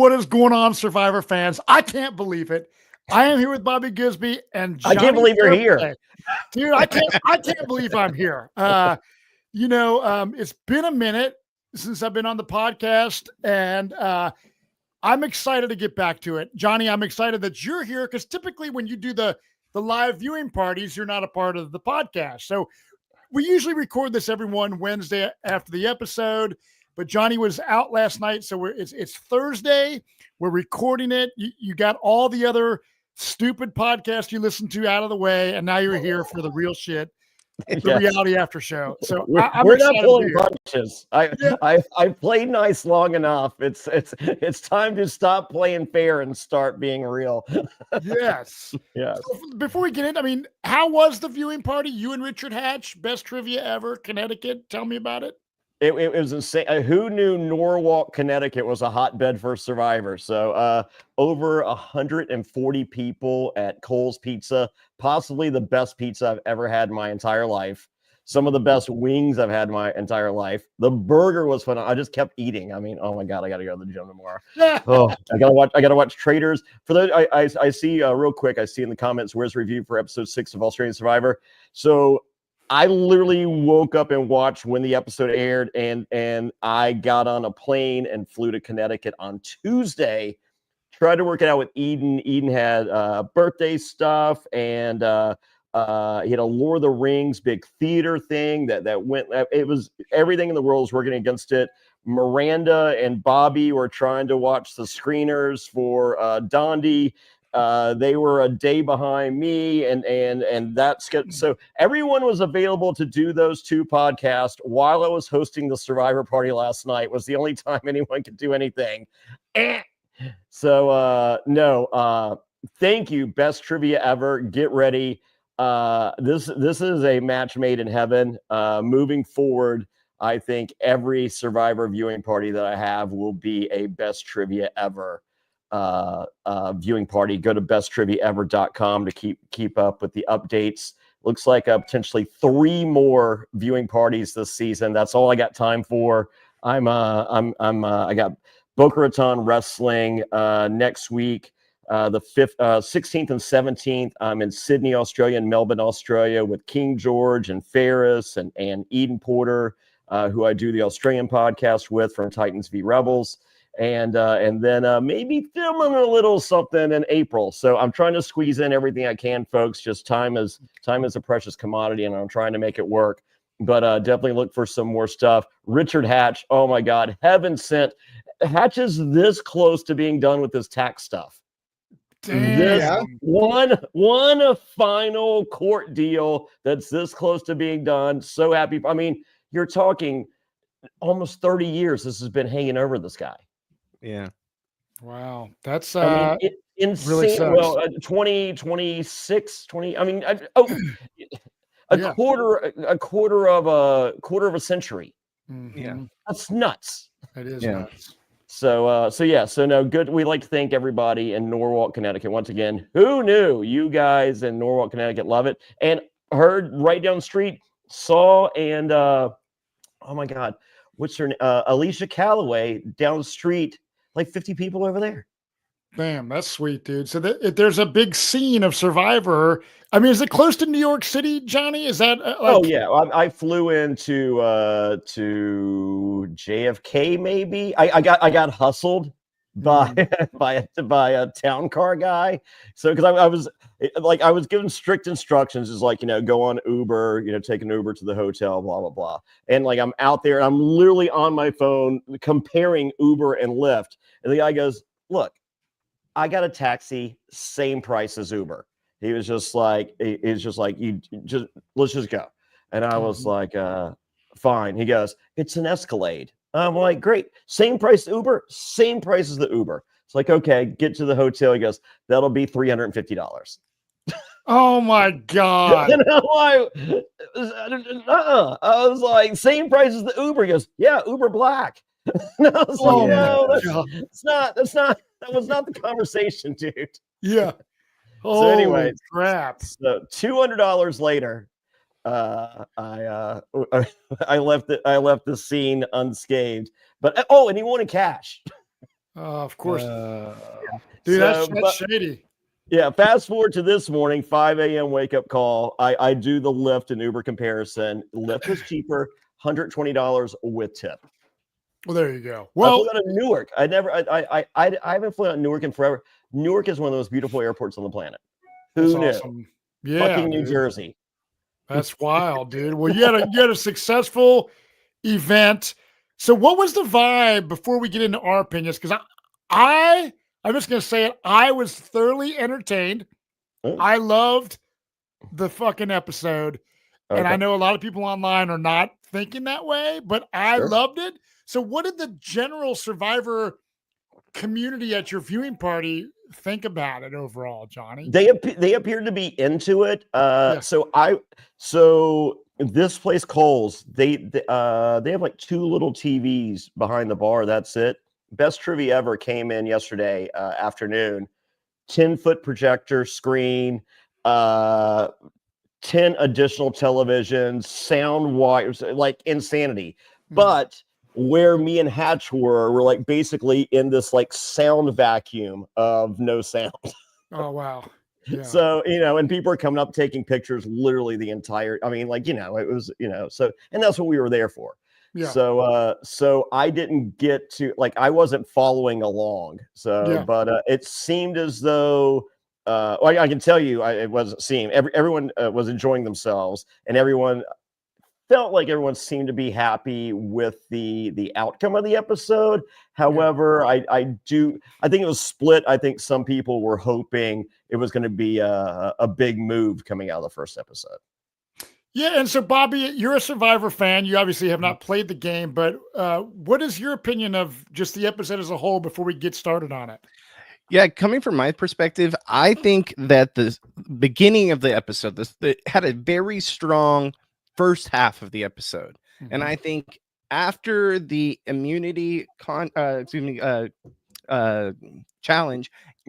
What is going on, Survivor fans? I can't believe it. I am here with Bobby Goodsby and Jonny I can't believe you're Fairplay. here. Dude, I can't believe I'm here. It's been a minute since I've been on the podcast, and I'm excited to get back to it. Jonny, I'm excited that you're here because typically when you do the live viewing parties, you're not a part of the podcast. So we usually record this every one Wednesday after the episode, but Jonny was out last night, so it's Thursday. We're recording it. You got all the other stupid podcasts you listen to out of the way, and now you're here for the real shit, the reality after show. So we're not pulling punches. I played nice long enough. It's time to stop playing fair and start being real. Yes. Yes. So before we get in, I mean, how was the viewing party? You and Richard Hatch, best trivia ever, Connecticut. Tell me about it. It was insane. Who knew Norwalk, Connecticut was a hotbed for Survivor? So over 140 people at Cole's Pizza, possibly the best pizza I've ever had in my entire life. Some of the best wings I've had in my entire life. The burger was fun. I just kept eating. I mean, oh my God, I got to go to the gym tomorrow. Oh, I gotta watch Traitors. For those, I see real quick. I see in the comments, where's the review for episode 6 of Australian Survivor? So I literally woke up and watched when the episode aired, and I got on a plane and flew to Connecticut on Tuesday. Tried to work it out with Eden. Eden had birthday stuff, and he had a Lord of the Rings big theater thing that went. It was everything in the world was working against it. Miranda and Bobby were trying to watch the screeners for Dondi. They were a day behind me, and that's good. So everyone was available to do those 2 podcasts while I was hosting the Survivor party last night. Was the only time anyone could do anything. So thank you, best trivia ever. Get ready. This is a match made in heaven. Moving forward, I think every Survivor viewing party that I have will be a best trivia ever viewing party. Go to besttriviaever.com to keep up with the updates. Looks like potentially 3 more viewing parties this season. That's all I got time for. I got Boca Raton Wrestling next week, the 16th and 17th. I'm in Sydney, Australia, and Melbourne, Australia, with King George and Ferris and Eden Porter, who I do the Australian podcast with from Titans v Rebels. And then maybe filming a little something in April. So I'm trying to squeeze in everything I can, folks. Just time is a precious commodity, and I'm trying to make it work. But definitely look for some more stuff. Richard Hatch, oh my God, heaven sent. Hatch is this close to being done with his tax stuff. Damn. This one final court deal that's this close to being done. So happy. I mean, you're talking almost 30 years. This has been hanging over this guy. Yeah. Wow. That's insane. really sucks. Well, 20, 26, 20. I mean, quarter of a century. Mm-hmm. Yeah. That's nuts. It is nuts. So no, good. We'd like to thank everybody in Norwalk, Connecticut. Once again, who knew? You guys in Norwalk, Connecticut love it. And heard right down the street, saw and oh my God, what's her name? Alicia Calloway down the street, like 50 people over there. Damn, that's sweet, dude. So there's a big scene of Survivor. I mean, is it close to New York City, Jonny? Is that oh yeah, I flew into to JFK. Maybe I got hustled by by a town car guy. So because I was given strict instructions, is like, go on Uber, take an Uber to the hotel, blah blah blah. And like I'm out there, I'm literally on my phone comparing Uber and Lyft, and the guy goes, "Look, I got a taxi, same price as Uber." He was just like, let's just go. And I was like, fine. He goes, "It's an Escalade." I'm like, great. Same price as Uber, same price as the Uber. It's like, okay, get to the hotel. He goes, "That'll be $350. Oh my God. And I'm like, I was like, same price as the Uber. He goes, "Yeah, Uber Black." And I was like, no, that was not the conversation, dude. Yeah. So anyway, crap. So $200 later, I left the scene unscathed. But and he wanted cash. Of course. Dude, So, that's shady. Yeah, fast forward to this morning, 5 a.m. wake up call. I do the Lyft and Uber comparison. Lyft was cheaper, $120 with tip. Well, there you go. I Well, flew out of Newark. I haven't flown out of Newark in forever. Newark is one of the most beautiful airports on the planet. Who knew? awesome. Yeah, Fucking New dude. Jersey. That's wild, dude. Well, you had a successful event. So, what was the vibe before we get into our opinions? Because I'm just gonna say it. I was thoroughly entertained. Oh. I loved the fucking episode, and I know a lot of people online are not thinking that way, but I loved it. So, what did the general Survivor community at your viewing party think about it overall, Johnny? They appeared to be into it. So this place Coles, they have like 2 little TVs behind the bar. That's it. Best trivia ever came in yesterday afternoon. 10-foot projector screen, 10 additional televisions, sound wires, like insanity. But where me and Hatch were like basically in this like sound vacuum of no sound. Oh, wow. Yeah. So, and people are coming up taking pictures literally the entire, it was, so, and that's what we were there for. Yeah. So I didn't get to, like, I wasn't following along. So, but it seemed as though, I can tell you, it wasn't seem everyone was enjoying themselves, and everyone felt like everyone seemed to be happy with the outcome of the episode. However, I think it was split. I think some people were hoping it was going to be a big move coming out of the first episode. Yeah, and so Bobby, you're a Survivor fan. You obviously have not played the game, but what is your opinion of just the episode as a whole before we get started on it? Yeah, coming from my perspective, I think that the beginning of the episode had a very strong first half of the episode. And I think after the immunity challenge,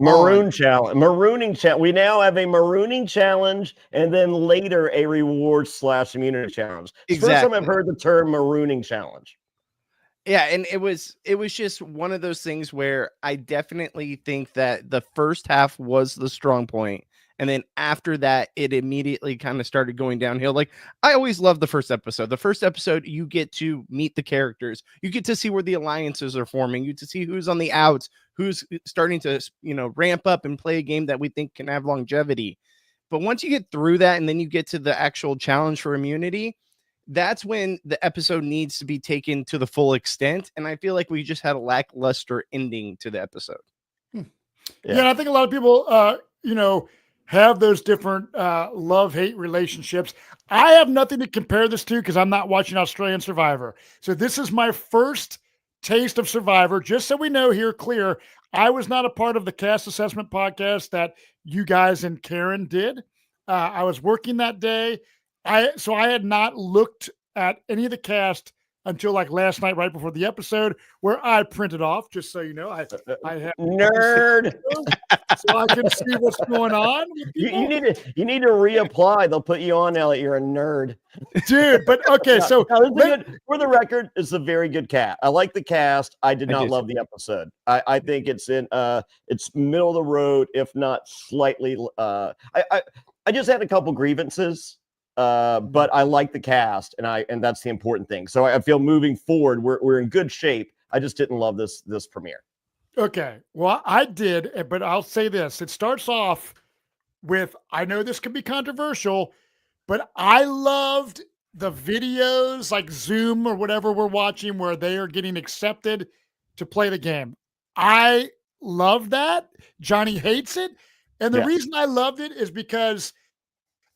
marooning challenge, we now have a marooning challenge, and then later a reward / immunity challenge. Exactly. First time I've heard the term marooning challenge. Yeah, and it was just one of those things where I definitely think that the first half was the strong point. And then after that, it immediately kind of started going downhill. Like, I always loved the first episode. The first episode, you get to meet the characters. You get to see where the alliances are forming. You get to see who's on the outs, who's starting to, ramp up and play a game that we think can have longevity. But once you get through that, and then you get to the actual challenge for immunity, that's when the episode needs to be taken to the full extent. And I feel like we just had a lackluster ending to the episode. Yeah, I think a lot of people, have those different love-hate relationships. I have nothing to compare this to because I'm not watching Australian Survivor. So this is my first taste of Survivor. Just so we know here, clear, I was not a part of the cast assessment podcast that you guys and Karen did. I was working that day. So I had not looked at any of the cast until like last night, right before the episode, where I printed off, just so you know, I have nerd, so I can see what's going on. You need to reapply. They'll put you on now that you're a nerd, dude. But okay, so for the record, it's a very good cast. I like the cast. I did not love the episode. I think it's it's middle of the road, if not slightly. I just had a couple grievances. But I like the cast, and that's the important thing. So I feel moving forward, we're in good shape. I just didn't love this premiere. Okay, well, I did, but I'll say this: it starts off with, I know this could be controversial, but I loved the videos like Zoom or whatever we're watching where they are getting accepted to play the game. I love that. Johnny hates it, and the reason I loved it is because,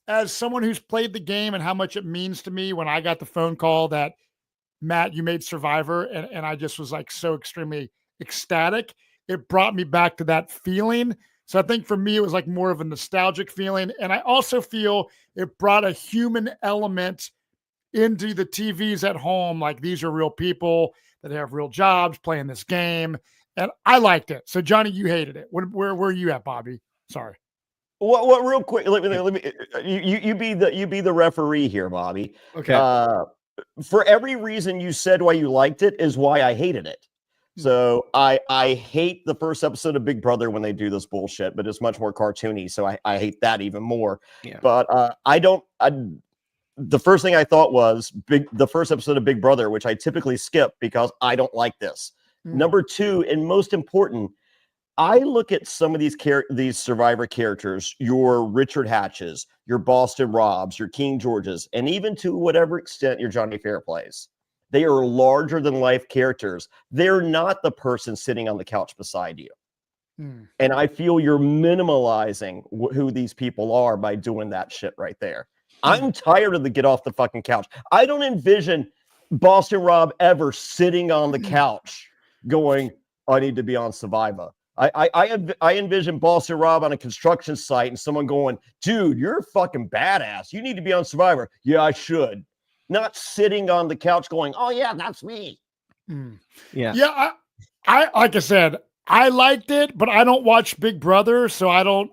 as someone who's played the game and how much it means to me, when I got the phone call that, Matt, you made Survivor, and I just was like so extremely ecstatic, it brought me back to that feeling. So I think for me, it was like more of a nostalgic feeling. And I also feel it brought a human element into the TVs at home. Like, these are real people that have real jobs playing this game. And I liked it. So Johnny, you hated it. Where were you at, Bobby? Sorry. What real quick, let me you be the referee here, Bobby. Okay. For every reason you said why you liked it is why I hated it. So I hate the first episode of Big Brother when they do this bullshit, but it's much more cartoony. So I hate that even more. Yeah. But the first thing I thought was the first episode of Big Brother, which I typically skip because I don't like this. Number two, and most important, I look at some of these Survivor characters, your Richard Hatches, your Boston Robs, your King Georges, and even to whatever extent your Jonny Fairplays. They are larger than life characters. They're not the person sitting on the couch beside you. And I feel you're minimalizing who these people are by doing that shit right there. I'm tired of the get off the fucking couch. I don't envision Boston Rob ever sitting on the couch going, I need to be on Survivor. I envision Boston Rob on a construction site and someone going, dude, you're a fucking badass. You need to be on Survivor. Yeah, I should. Not sitting on the couch going, oh yeah, that's me. Yeah. Yeah. I like I said, I liked it, but I don't watch Big Brother, so I don't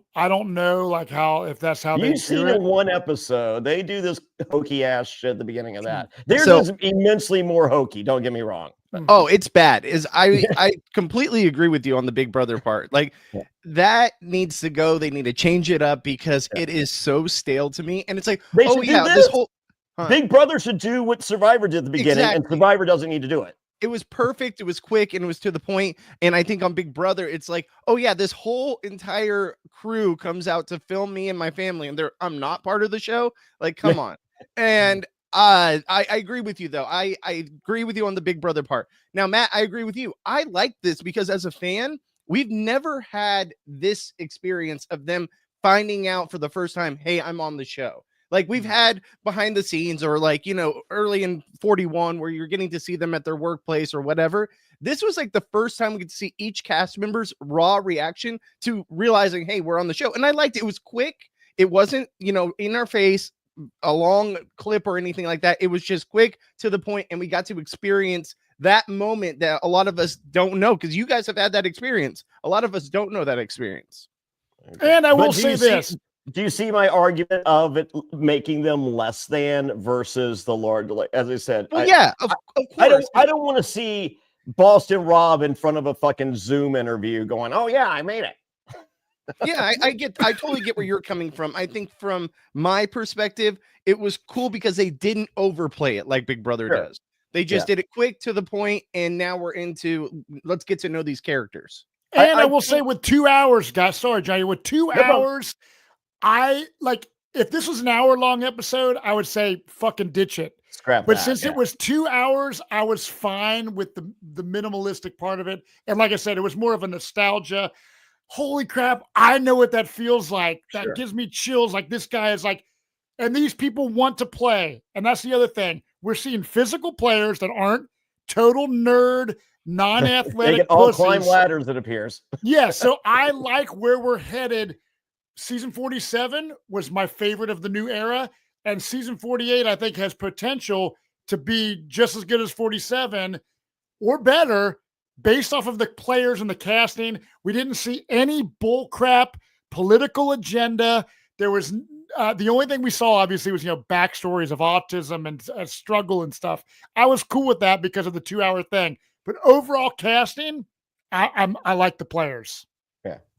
know like if that's how You've seen it. in one episode. They do this hokey ass shit at the beginning of that. Theirs is immensely more hokey. Don't get me wrong. Oh, it's bad. I completely agree with you on the Big Brother part. Like that needs to go. They need to change it up because it is so stale to me. And it's like, this whole Big Brother should do what Survivor did at the beginning, and Survivor doesn't need to do it. It was perfect. It was quick and it was to the point. And I think on Big Brother, it's like, oh yeah, this whole entire crew comes out to film me and my family, and I'm not part of the show. Like, come on. And I agree with you though. I agree with you on the Big Brother part. Now, Matt, I agree with you. I like this because as a fan, we've never had this experience of them finding out for the first time, hey, I'm on the show. Like we've had behind the scenes or like, early in 41 where you're getting to see them at their workplace or whatever. This was like the first time we could see each cast member's raw reaction to realizing, hey, we're on the show. And I liked it. It was quick. It wasn't, in our face, a long clip or anything like that. It was just quick to the point, and we got to experience that moment that a lot of us don't know because you guys have had that experience. A lot of us don't know that experience. And I will say this. Do you see my argument of it making them less than versus the large? Like, as I said, well, of course. I don't want to see Boston Rob in front of a fucking Zoom interview going, "Oh yeah, I made it." Yeah, I totally get where you're coming from. I think from my perspective, it was cool because they didn't overplay it like Big Brother does. They just did it quick to the point, and now we're into let's get to know these characters. And I will say with 2 hours, guys, sorry, Johnny, with 2 hours. I like if this was an hour-long episode, I would say fucking ditch it. Scrap but that, since it was 2 hours, I was fine with the minimalistic part of it. And like I said, it was more of a nostalgia. Holy crap, I know what that feels like. That gives me chills. Like this guy is like, and these people want to play. And that's the other thing. We're seeing physical players that aren't total nerd, non-athletic they can all climb ladders, it appears. Yeah, so I like where we're headed. Season 47 was my favorite of the new era, and season 48 I think has potential to be just as good as 47 or better based off of the players and the casting. We didn't see any bullcrap political agenda. There was the only thing we saw obviously was backstories of autism and struggle and stuff. I was cool with that because of the 2 hour thing, but overall casting, I like the players.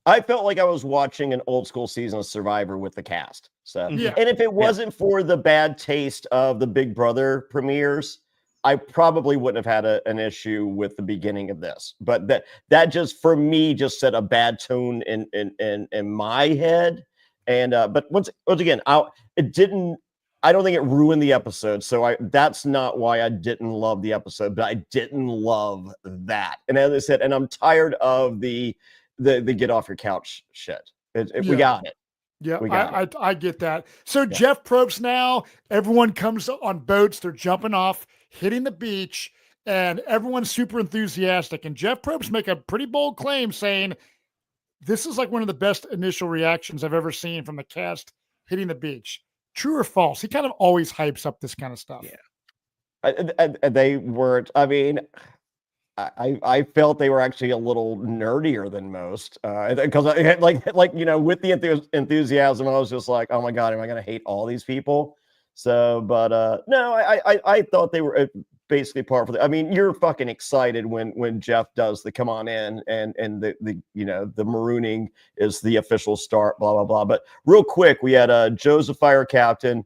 I felt like I was watching an old school season of Survivor with the cast. So, and if it wasn't for the bad taste of the Big Brother premieres, I probably wouldn't have had an issue with the beginning of this. But that just for me just set a bad tone in my head. And but once again, I don't think it ruined the episode. So that's not why I didn't love the episode, but I didn't love that. And as I said, and I'm tired of the get off your couch shit. We got it. Yeah, I get that. So Jeff Probst now, everyone comes on boats. They're jumping off, hitting the beach, and everyone's super enthusiastic. And Jeff Probst make a pretty bold claim saying, this is like one of the best initial reactions I've ever seen from the cast hitting the beach. True or false? He kind of always hypes up this kind of stuff. Yeah. They weren't, I mean... I felt they were actually a little nerdier than most because like with the enthusiasm, I was just like, oh my god, am I going to hate all these people? So, but no, I thought they were basically part for the. I mean, you're fucking excited when Jeff does the come on in and the the marooning is the official start. Blah blah blah. But real quick, we had Joseph Fire Captain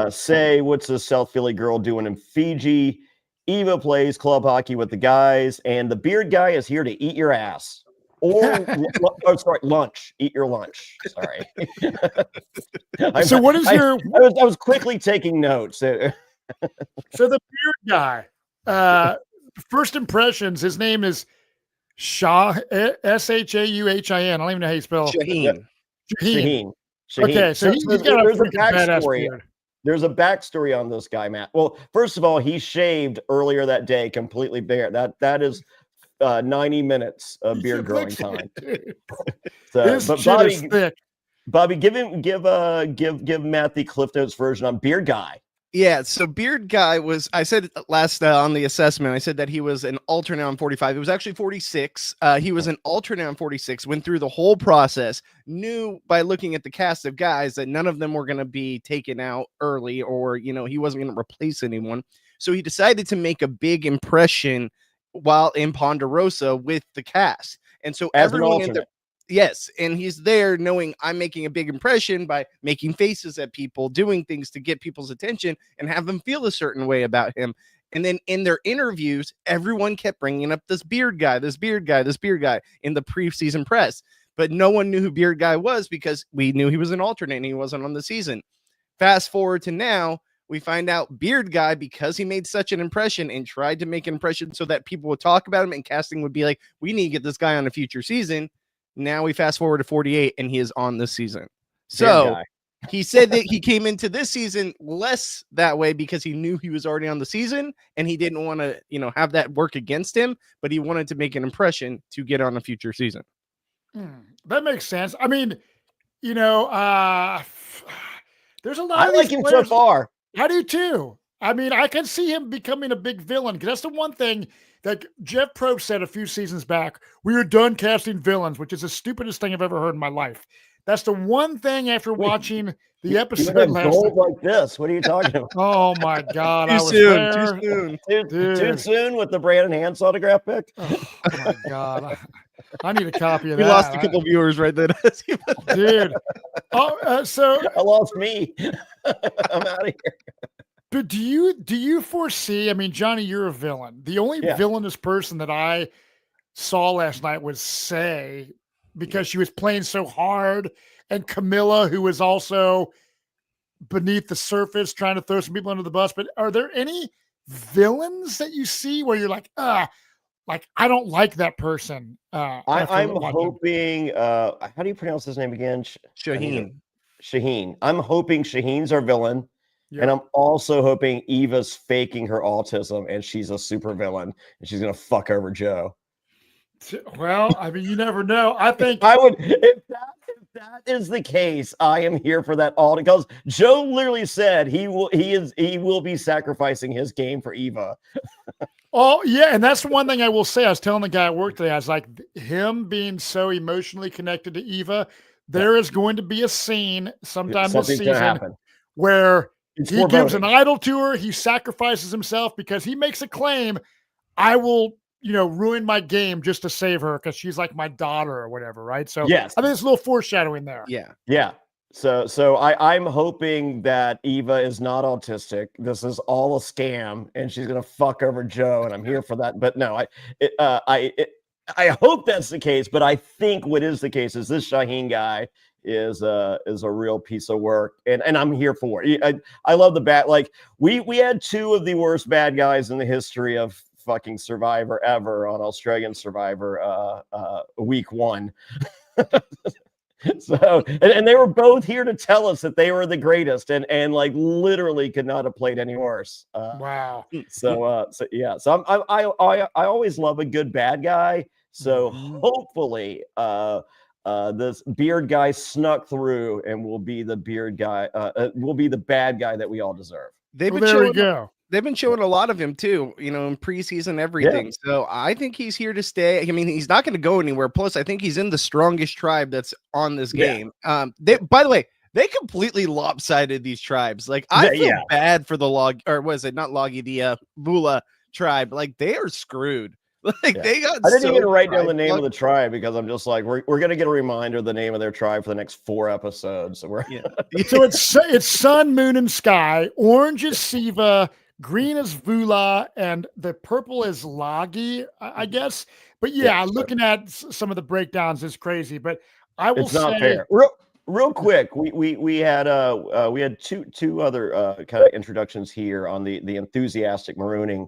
say, "What's this South Philly girl doing in Fiji?" Eva plays club hockey with the guys, and the beard guy is here to eat your ass. Or lunch. Eat your lunch. Sorry. So what is your? I was quickly taking notes. So the beard guy. First impressions. His name is Shah Shauhin. I don't even know how you spell Shauhin. Okay, so he's got a backstory. There's a backstory on this guy, Matt. Well, first of all, he shaved earlier that day, completely bare. That is 90 minutes of beard growing time. So, but Bobby, give Matt the Cliff Notes version on Beard Guy. Yeah, so Beard Guy was, I said last on the assessment, I said that he was an alternate on 45. It was actually 46. He was an alternate on 46, went through the whole process, knew by looking at the cast of guys that none of them were going to be taken out early or, he wasn't going to replace anyone. So he decided to make a big impression while in Ponderosa with the cast. And so everyone in there. Yes, and he's there knowing I'm making a big impression by making faces at people, doing things to get people's attention and have them feel a certain way about him. And then in their interviews, everyone kept bringing up this beard guy in the preseason press. But no one knew who Beard Guy was because we knew he was an alternate and he wasn't on the season. Fast forward to now, we find out Beard Guy, because he made such an impression and tried to make an impression so that people would talk about him and casting would be like, we need to get this guy on a future season. Now we fast forward to 48 and he is on this season. So he said that he came into this season less that way because he knew he was already on the season and he didn't want to, have that work against him, but he wanted to make an impression to get on a future season. That makes sense. I mean, there's a lot. I like him so far. I do too. I mean, I can see him becoming a big villain because that's the one thing that Jeff Probst said a few seasons back. We are done casting villains, which is the stupidest thing I've ever heard in my life. That's the one thing after watching the episode last night. Like this. What are you talking about? Oh my God. Too soon with the Brandon Hans autograph pick. Oh my God. I need a copy of that. We lost a couple viewers right there. Dude. So I lost me. I'm out of here. But do you foresee? I mean, Johnny, you're a villain. The only villainous person that I saw last night was Say, because she was playing so hard, and Camilla, who was also beneath the surface, trying to throw some people under the bus. But are there any villains that you see where you're like, I don't like that person? I'm hoping. How do you pronounce his name again? Shauhin. I'm hoping Shaheen's our villain. Yep. And I'm also hoping Eva's faking her autism and she's a super villain and she's going to fuck over Joe. Well, I mean, you never know. I think I would, if that is the case, I am here for that all, because Joe literally said he will be sacrificing his game for Eva. Oh yeah. And that's the one thing I will say. I was telling the guy at work today, I was like, him being so emotionally connected to Eva, there is going to be a scene sometime this season where he gives an idol to her. He sacrifices himself because he makes a claim. I will, ruin my game just to save her because she's like my daughter or whatever, right? So yes, I think there's a little foreshadowing there. Yeah. So I'm hoping that Eva is not autistic. This is all a scam, and she's gonna fuck over Joe, and I'm here for that. But no, I hope that's the case. But I think what is the case is this Shauhin guy is a real piece of work, and I'm here for it. I love the bad. Like we had two of the worst bad guys in the history of fucking Survivor ever on Australian Survivor week 1. So and they were both here to tell us that they were the greatest, and like literally could not have played any worse. Wow. So I always love a good bad guy. So hopefully this beard guy snuck through and will be the beard guy. Will be the bad guy that we all deserve. There we go. They've been showing a lot of him too, in preseason, everything. Yeah. So I think he's here to stay. I mean, he's not going to go anywhere. Plus, I think he's in the strongest tribe that's on this game. By the way, they completely lopsided these tribes. Like, I feel Yeah. bad for the log, or was it not Logi, the Vula tribe? Like, they are screwed. Like, Yeah. they got I didn't so even write down the name tribe of the tribe because I'm just like, we're going to get a reminder of the name of their tribe for the next 4 episodes. So we're Yeah. So it's sun, moon, and sky. Orange is Siva, green is Vula, and the purple is Logi, I guess. But yeah, sure. looking at some of the breakdowns is crazy. But I will It's not say, fair. Real quick, we had two other kind of introductions here on the enthusiastic marooning.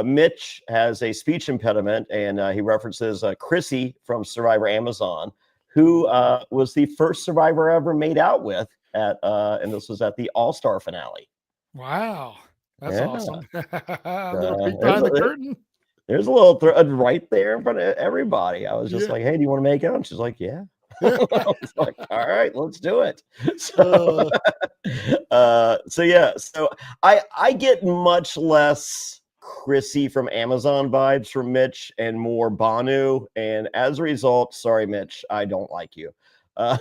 Mitch has a speech impediment, and he references Chrissy from Survivor Amazon, who was the first survivor ever made out with at and this was at the All-Star finale. wow, that's Yeah. awesome. A little peek behind the curtain. There's a little thread right there in front of everybody. I was just Yeah. like, "Hey, do you want to make out?" And she's like, "Yeah." I was like, "All right, let's do it." So, so I get much less Chrissy from Amazon vibes from Mitch and more Banu, and as a result, sorry, Mitch, I don't like you. I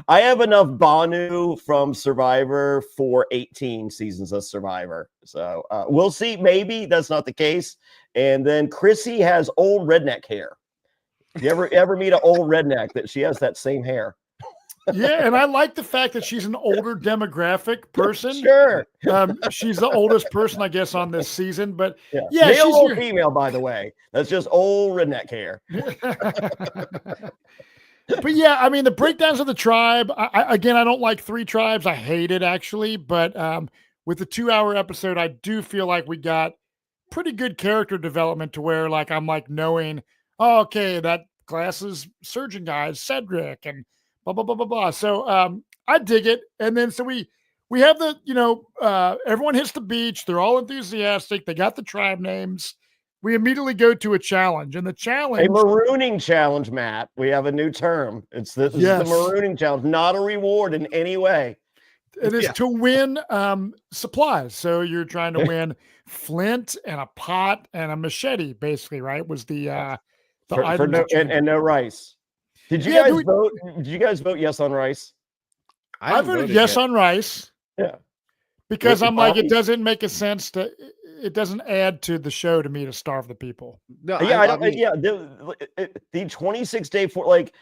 have enough Banu from Survivor for 18 seasons of Survivor, so we'll see. Maybe that's not the case. And then Chrissy has old redneck hair. You ever meet an old redneck that she has that same hair? Yeah, and I like the fact that she's an older demographic person. Sure. She's the oldest person, I guess, on this season. But yeah, male she's or female, by the way. That's just old redneck hair. But yeah, I mean, the breakdowns of the tribe. I don't like 3 tribes. I hate it actually. But with the 2-hour episode, I do feel like we got pretty good character development to where, like, I'm like knowing, oh, okay, that glasses surgeon guy is Cedric and blah blah blah blah blah. So I dig it. And then so we have the everyone hits the beach. They're all enthusiastic. They got the tribe names. We immediately go to a challenge, and the challenge, a marooning challenge, Matt. We have a new term. This is the marooning challenge, not a reward in any way. It is to win supplies. So you're trying to win flint and a pot and a machete, basically, right? Was the item and no rice. Did you guys vote? Did you guys vote yes on rice? I voted yes on rice. Yeah. Because I'm like, it doesn't make a sense it doesn't add to the show to me to starve the people. No, the 26 day for, like,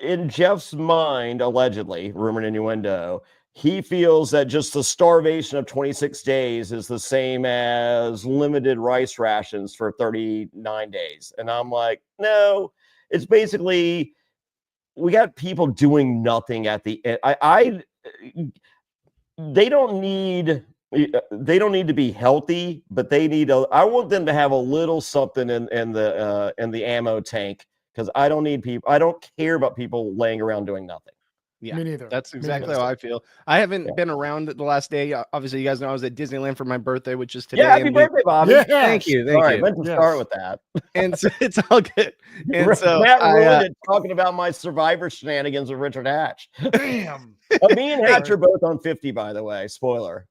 in Jeff's mind, allegedly, rumor and innuendo, he feels that just the starvation of 26 days is the same as limited rice rations for 39 days. And I'm like, no, it's basically, we got people doing nothing at the end. They don't need to be healthy, but they need I want them to have a little something in the ammo tank, because I don't care about people laying around doing nothing. Yeah, me neither. That's exactly how I feel. I haven't been around the last day. Obviously, you guys know I was at Disneyland for my birthday, which is today. Yeah, happy birthday, Bobby. Yes. Thank you. Sorry, I meant to start with that. And so it's all good. And so Matt ruined it talking about my Survivor shenanigans with Richard Hatch. Damn. Me and Hatch are both on 50, by the way. Spoiler.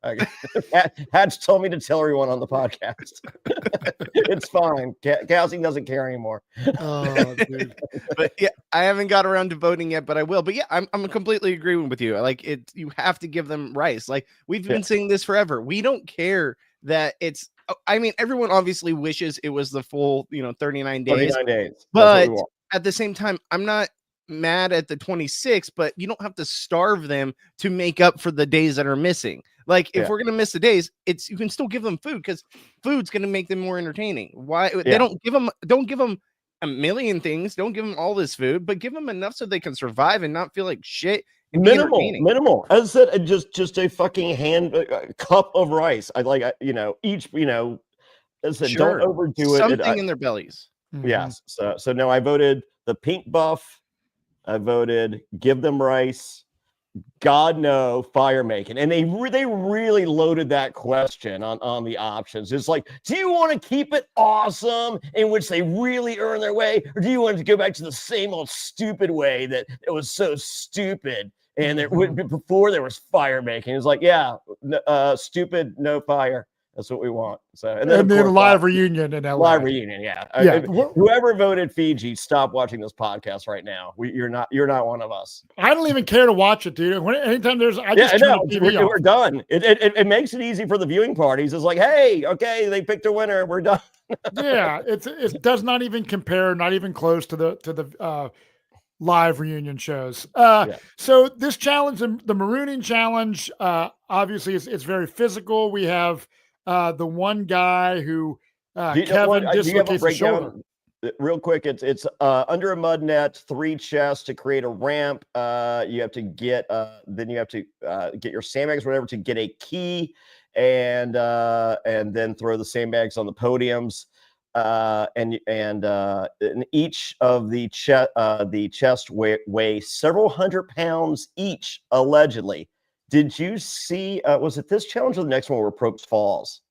Hatch told me to tell everyone on the podcast. It's fine. Cassie doesn't care anymore. Oh, dude. But yeah, I haven't got around to voting yet, but I will. But yeah, I'm completely agreeing with you. Like, you have to give them rice. Like, we've been saying this forever. We don't care that it's. I mean, everyone obviously wishes it was the full, 39 days. 39 days. But at the same time, I'm not mad at the 26, but you don't have to starve them to make up for the days that are missing. Like, if we're gonna miss the days, you can still give them food, because food's gonna make them more entertaining. Why they don't give them a million things, don't give them all this food, but give them enough so they can survive and not feel like shit. Minimal. As I said, just a fucking cup of rice. I like, each, as I said, don't overdo something in their bellies. Yes. So no, I voted the pink buff. I voted give them rice. God, no, fire making. And they really loaded that question on the options. It's like, do you want to keep it awesome, in which they really earn their way, or do you want to go back to the same old stupid way that it was so stupid? And before there was fire making. It's like, stupid, no fire. That's what we want. So, And of then a course, live reunion in LA. live reunion. Yeah. Yeah. Whoever voted Fiji, stop watching this podcast right now. You're not one of us. I don't even care to watch it, dude. Anytime there's, I Yeah, just turn the TV we're off. done. It makes it easy for the viewing parties. It's like, hey, okay, they picked a winner. We're done. Yeah, it does not even compare, not even close to the live reunion shows. So this challenge, the Marooning challenge, obviously it's very physical. We have the one guy who Kevin dislocates his shoulder. Real quick, it's under a mud net, 3 chests to create a ramp. You have to get then you have to get your sandbags, whatever, to get a key, and then throw the sandbags on the podiums. And each of the chest weigh several hundred pounds each, allegedly. Did you see? Was it this challenge or the next one where Probst falls?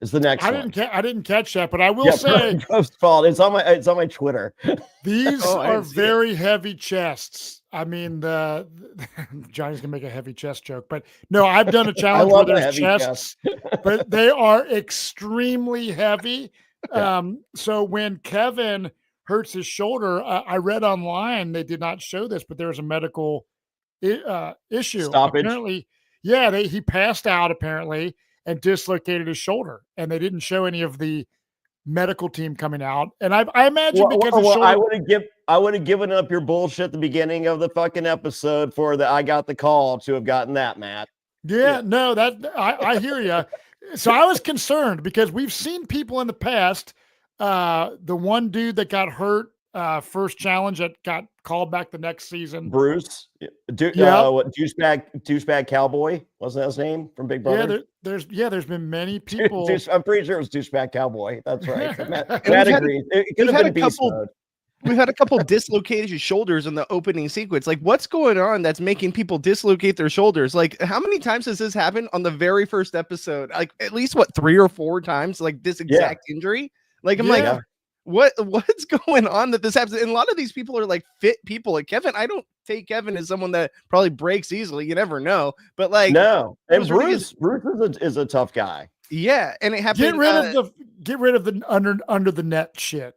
Is the next one? I didn't catch that, but I will say Probst fall. It's on my Twitter. These are very heavy chests. I mean, Johnny's gonna make a heavy chest joke, but no, I've done a challenge where there's chests, but they are extremely heavy. So when Kevin hurts his shoulder, I read online they did not show this, but there was a medical issue. Stoppage. Apparently, he passed out apparently and dislocated his shoulder, and they didn't show any of the medical team coming out. And I imagine I would have given up your bullshit at the beginning of the fucking episode for the I got the call to have gotten that, Matt. No, that I hear you. So I was concerned because we've seen people in the past. The one dude that got hurt first challenge that got called back the next season, Bruce, douchebag cowboy, wasn't that his name from Big Brother? There's been many people. I'm pretty sure it was douchebag cowboy. That's right. Matt agrees. It could have been beast mode. We've had a couple dislocated shoulders in the opening sequence. Like, what's going on that's making people dislocate their shoulders? Like, how many times has this happened on the very first episode? Like, at least 3 or 4 times, like this exact injury. Like, I'm like, what's going on that this happens? And a lot of these people are like fit people. Like Kevin, I don't take Kevin as someone that probably breaks easily. You never know. But like, no, and Bruce is a tough guy. Yeah, and it happened. Get rid of the under the net shit.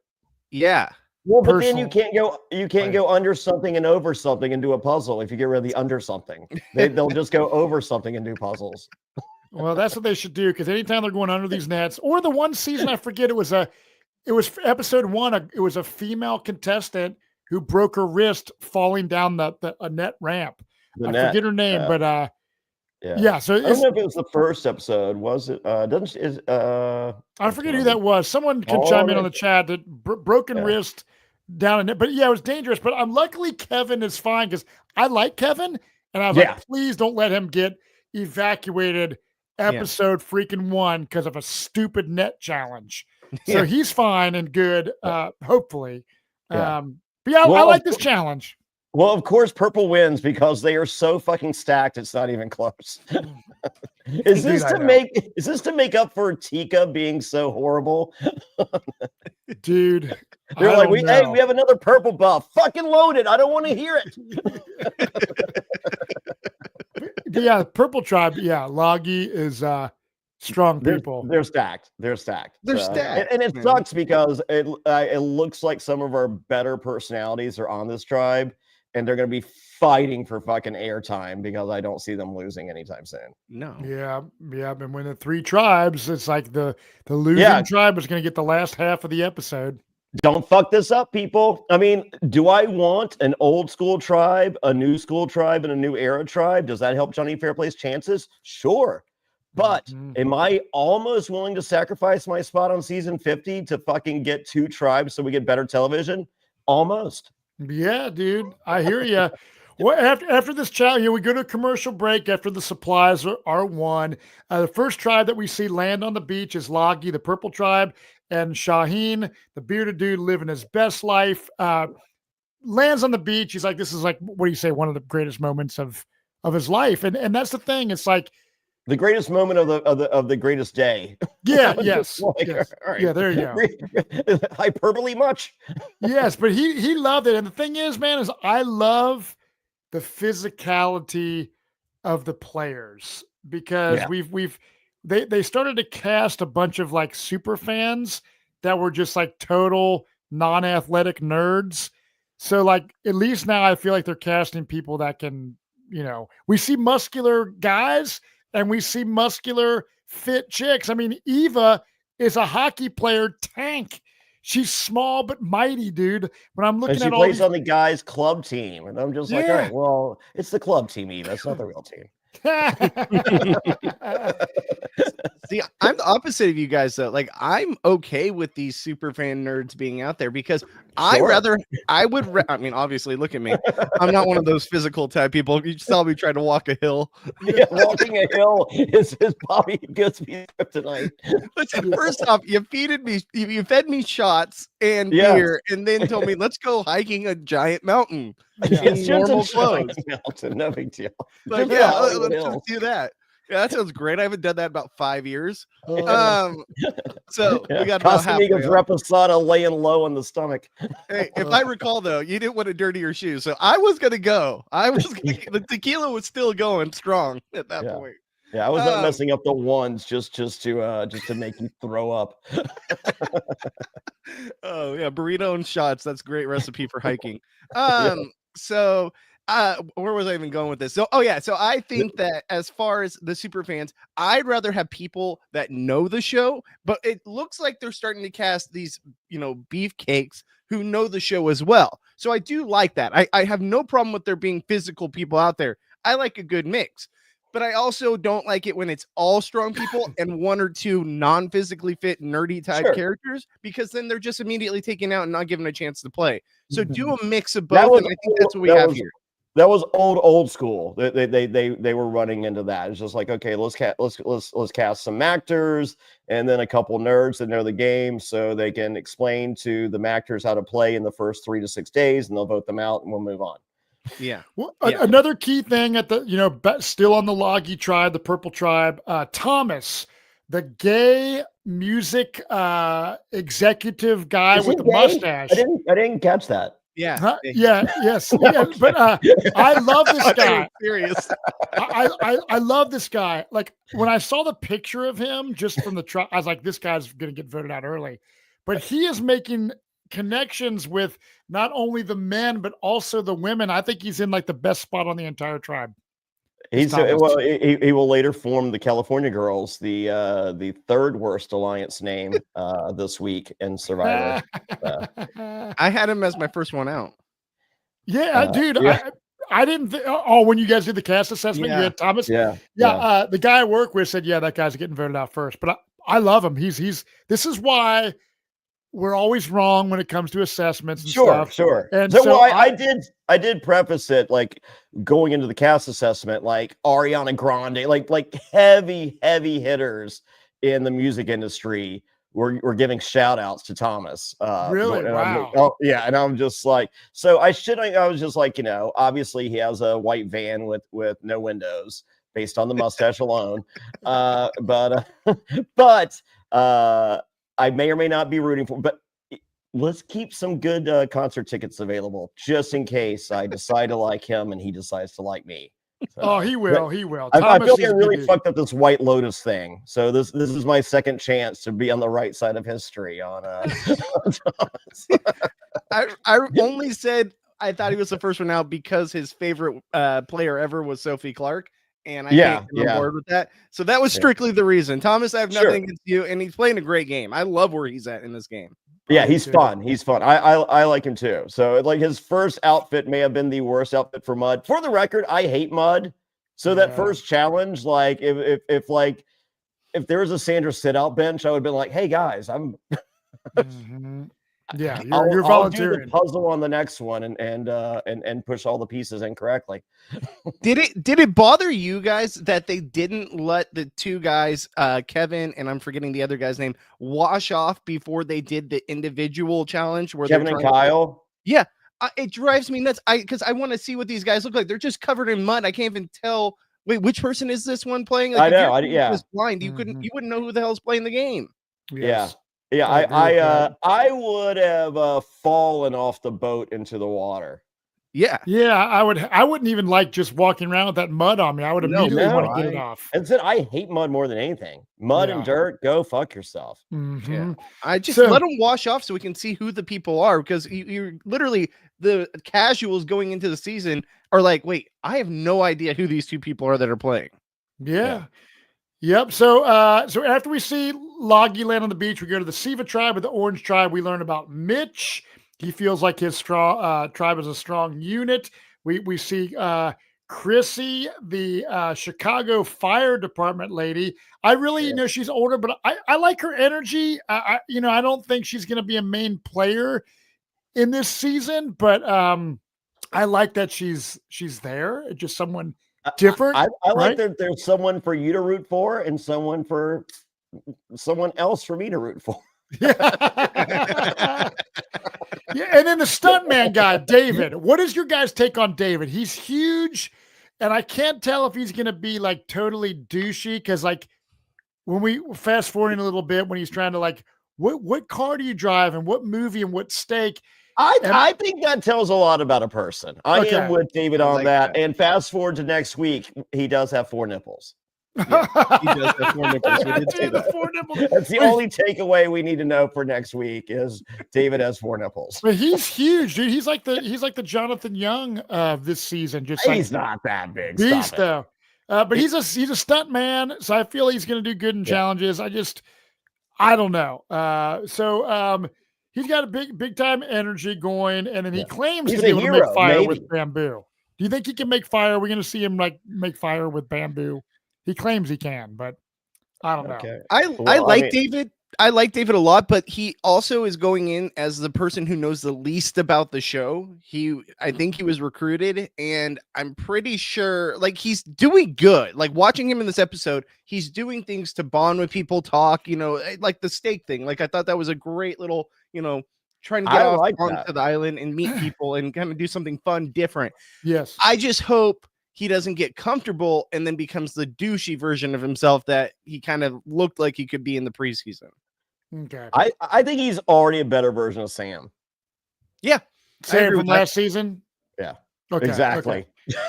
Yeah. Well, but then you can't go under something and over something and do a puzzle if you get rid of the under something. They'll just go over something and do puzzles. Well, that's what they should do, because anytime they're going under these nets, or the one season, I forget, it was episode 1. It was a female contestant who broke her wrist falling down a net ramp. Forget her name, but So I don't know if it was the first episode. Was it? I forget who that was. Someone can chime in on the chat. That broken wrist down in it, but it was dangerous. But luckily Kevin is fine, because I like Kevin, and I was like, please don't let him get evacuated episode freaking 1 because of a stupid net challenge. So he's fine and good, hopefully. I like this challenge. Well, of course, purple wins because they are so fucking stacked. It's not even close. Is this to make up for Tika being so horrible? Dude, they're like, we have another purple buff. Fucking load it. I don't want to hear it. Purple tribe. Loggy is strong people. They're stacked. They're stacked. And it sucks because it looks like some of our better personalities are on this tribe, and they're going to be fighting for fucking airtime because I don't see them losing anytime soon. No. Yeah. And when the 3 tribes, it's like the losing tribe is going to get the last half of the episode. Don't fuck this up, people. I mean, do I want an old school tribe, a new school tribe, and a new era tribe? Does that help Jonny Fairplay's chances? Sure. But am I almost willing to sacrifice my spot on season 50 to fucking get 2 tribes so we get better television? Almost. Yeah, dude. I hear you. Well, after this challenge, we go to a commercial break after the supplies are won. The first tribe that we see land on the beach is Loggy, the purple tribe, and Shaheen, the bearded dude living his best life, lands on the beach. He's like, this is like, what do you say, one of the greatest moments of his life. And that's the thing. It's like the greatest moment of the greatest day. Yeah. Yes. Yes. Right. Yeah. There you go. Hyperbole much. Yes. But he loved it. And the thing is, man, is I love the physicality of the players, because we've they started to cast a bunch of like super fans that were just like total non-athletic nerds. So like at least now I feel like they're casting people that can, we see muscular guys and we see muscular fit chicks. I mean, Eva is a hockey player tank. She's small but mighty, dude. When I'm looking and she at all plays these, on the guys' club team, and I'm just like, all right, well, it's the club team, Eva. It's not the real team. See, I'm the opposite of you guys though. Like, I'm okay with these super fan nerds being out there because I mean, obviously, look at me. I'm not one of those physical type people. You saw me try to walk a hill. Yeah, walking a hill is Bobby Goodsby tonight. Listen, first off, you fed me shots and beer, and then told me let's go hiking a giant mountain in normal clothes. Mountain, no big deal. Like, let's just do that. Yeah, that sounds great. I haven't done that in about 5 years. So we got about halfway up. Reposado laying low on the stomach. Hey, if I recall though, you didn't want to dirty your shoes, so I was gonna go. The tequila was still going strong at that point. Yeah, I was not messing up the ones just to make you throw up. Oh yeah, burrito and shots. That's a great recipe for hiking. So where was I even going with this? So I think that as far as the super fans, I'd rather have people that know the show, but it looks like they're starting to cast these, beefcakes who know the show as well. So I do like that. I have no problem with there being physical people out there. I like a good mix. But I also don't like it when it's all strong people and one or two non-physically fit nerdy type characters, because then they're just immediately taken out and not given a chance to play. So do a mix of both, and I think that's what we have here. That was old school. They were running into that. It's just like, okay, let's cast some actors and then a couple nerds that know the game so they can explain to the actors how to play in the first 3 to 6 days, and they'll vote them out and we'll move on. Yeah. Well, another key thing at the, still on the Loggy tribe, the Purple tribe, Thomas, the gay music executive guy with the mustache. I didn't catch that. Yeah. Yes. But I love this guy. Serious. I love this guy. Like when I saw the picture of him just from the tribe, I was like, this guy's going to get voted out early. But he is making connections with not only the men but also the women. I think he's in like the best spot on the entire tribe. He will later form the California Girls, the third worst alliance name this week in Survivor. I had him as my first one out. Yeah, dude. Yeah. I didn't when you guys did the cast assessment, you had Thomas. Yeah. The guy I work with said, that guy's getting voted out first. But I love him. This is why we're always wrong when it comes to assessments and stuff. Sure. And so I did preface it like going into the cast assessment, like Ariana Grande, like heavy hitters in the music industry were giving shout outs to Thomas. Really? Wow. And I'm just like, so I was just like, obviously he has a white van with no windows based on the mustache alone. But I may or may not be rooting for, but let's keep some good concert tickets available just in case I decide to like him and he decides to like me. So, he will. He will. I feel like I really fucked up this White Lotus thing. So this is my second chance to be on the right side of history on I only said I thought he was the first one out because his favorite player ever was Sophie Clark. And I can't get on board with that. So that was strictly the reason. Thomas, I have nothing against you, and he's playing a great game. I love where he's at in this game. Yeah, he's fun. He's fun. I like him too. So like his first outfit may have been the worst outfit for Mud. For the record, I hate Mud. So that first challenge, like if there was a Sandra sit-out bench, I would have been like, hey guys, I'm Yeah, you're volunteering. I'll do the puzzle on the next one and push all the pieces incorrectly. Did it bother you guys that they didn't let the two guys, Kevin and I'm forgetting the other guy's name, wash off before they did the individual challenge? Where Kevin and Kyle? Yeah, it drives me nuts. Because I want to see what these guys look like. They're just covered in mud. I can't even tell. Wait, which person is this one playing? Like, I know. Just blind. You wouldn't know who the hell's playing the game. Yes. Yeah, I would have fallen off the boat into the water. Yeah. Yeah, I wouldn't even like just walking around with that mud on me. I would immediately want to get it off. And said I hate mud more than anything. Mud and dirt, go fuck yourself. Yeah. I just let them wash off so we can see who the people are, because you're literally the casuals going into the season are like, wait, I have no idea who these two people are that are playing. Yeah. Yep. So after we see Loggy land on the beach, we go to the Siva tribe with the Orange tribe. We learn about Mitch. He feels like his strong tribe is a strong unit. We see Chrissy, the Chicago Fire Department lady. I really know she's older, but I like her energy. I don't think she's going to be a main player in this season, but I like that she's there. Just someone different. I like that there's someone for you to root for and someone else for me to root for. Yeah. Yeah, and then the stuntman guy, David. What is your guys' take on David? He's huge, and I can't tell if he's going to be like totally douchey, because like when we fast forwarding a little bit, when he's trying to like, what car do you drive and what movie and what steak? I think that tells a lot about a person. I am with David on that. And fast forward to next week, he does have 4 nipples. Yeah, he does have 4 nipples. We did say that. 4 nipples. That's the only takeaway we need to know for next week is David has 4 nipples. But he's huge, dude. He's like the Jonathan Young of this season. Just he's not that big. Beast though. But he's a stunt man, so I feel he's going to do good in challenges. I don't know. He's got a big time energy going, and then he claims to be able to make fire with bamboo. Do you think he can make fire? We're going to see him like make fire with bamboo. He claims he can, but I don't know. I like David. I like David a lot, but he also is going in as the person who knows the least about the show. I think he was recruited, and I'm pretty sure like he's doing good. Like watching him in this episode, he's doing things to bond with people, talk, like the steak thing. Like I thought that was a great little, trying to get off onto the island and meet people and kind of do something fun, different. Yes. I just hope he doesn't get comfortable and then becomes the douchey version of himself that he kind of looked like he could be in the preseason. Okay. I think he's already a better version of Sam. Yeah. Sam from last season? Yeah. Okay. Exactly.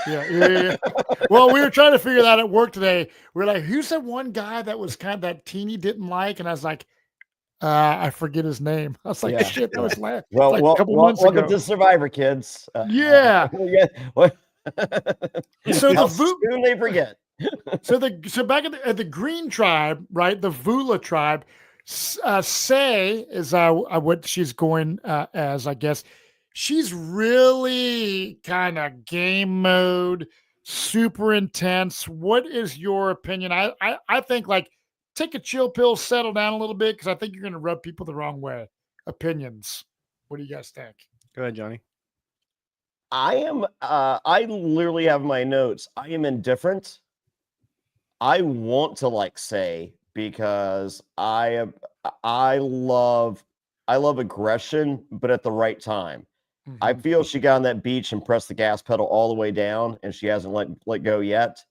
Okay. Yeah. Well, we were trying to figure that at work today. We're like, who's that one guy that was kind of that Teeny didn't like? And I was like, I forget his name. I was like, shit, that was last. Well, like a couple months ago. Welcome to Survivor, kids. Yeah. So soon they forget. so back at the Green Tribe, right? The Vula tribe. Say is what she's going as, I guess. She's really kind of game mode, super intense. What is your opinion? I think like take a chill pill, settle down a little bit, because I think you're going to rub people the wrong way. Opinions. What do you guys think? Go ahead, Johnny. I literally have my notes. I am indifferent. I want to like Say because I love aggression, but at the right time. Mm-hmm. I feel she got on that beach and pressed the gas pedal all the way down, and she hasn't let go yet,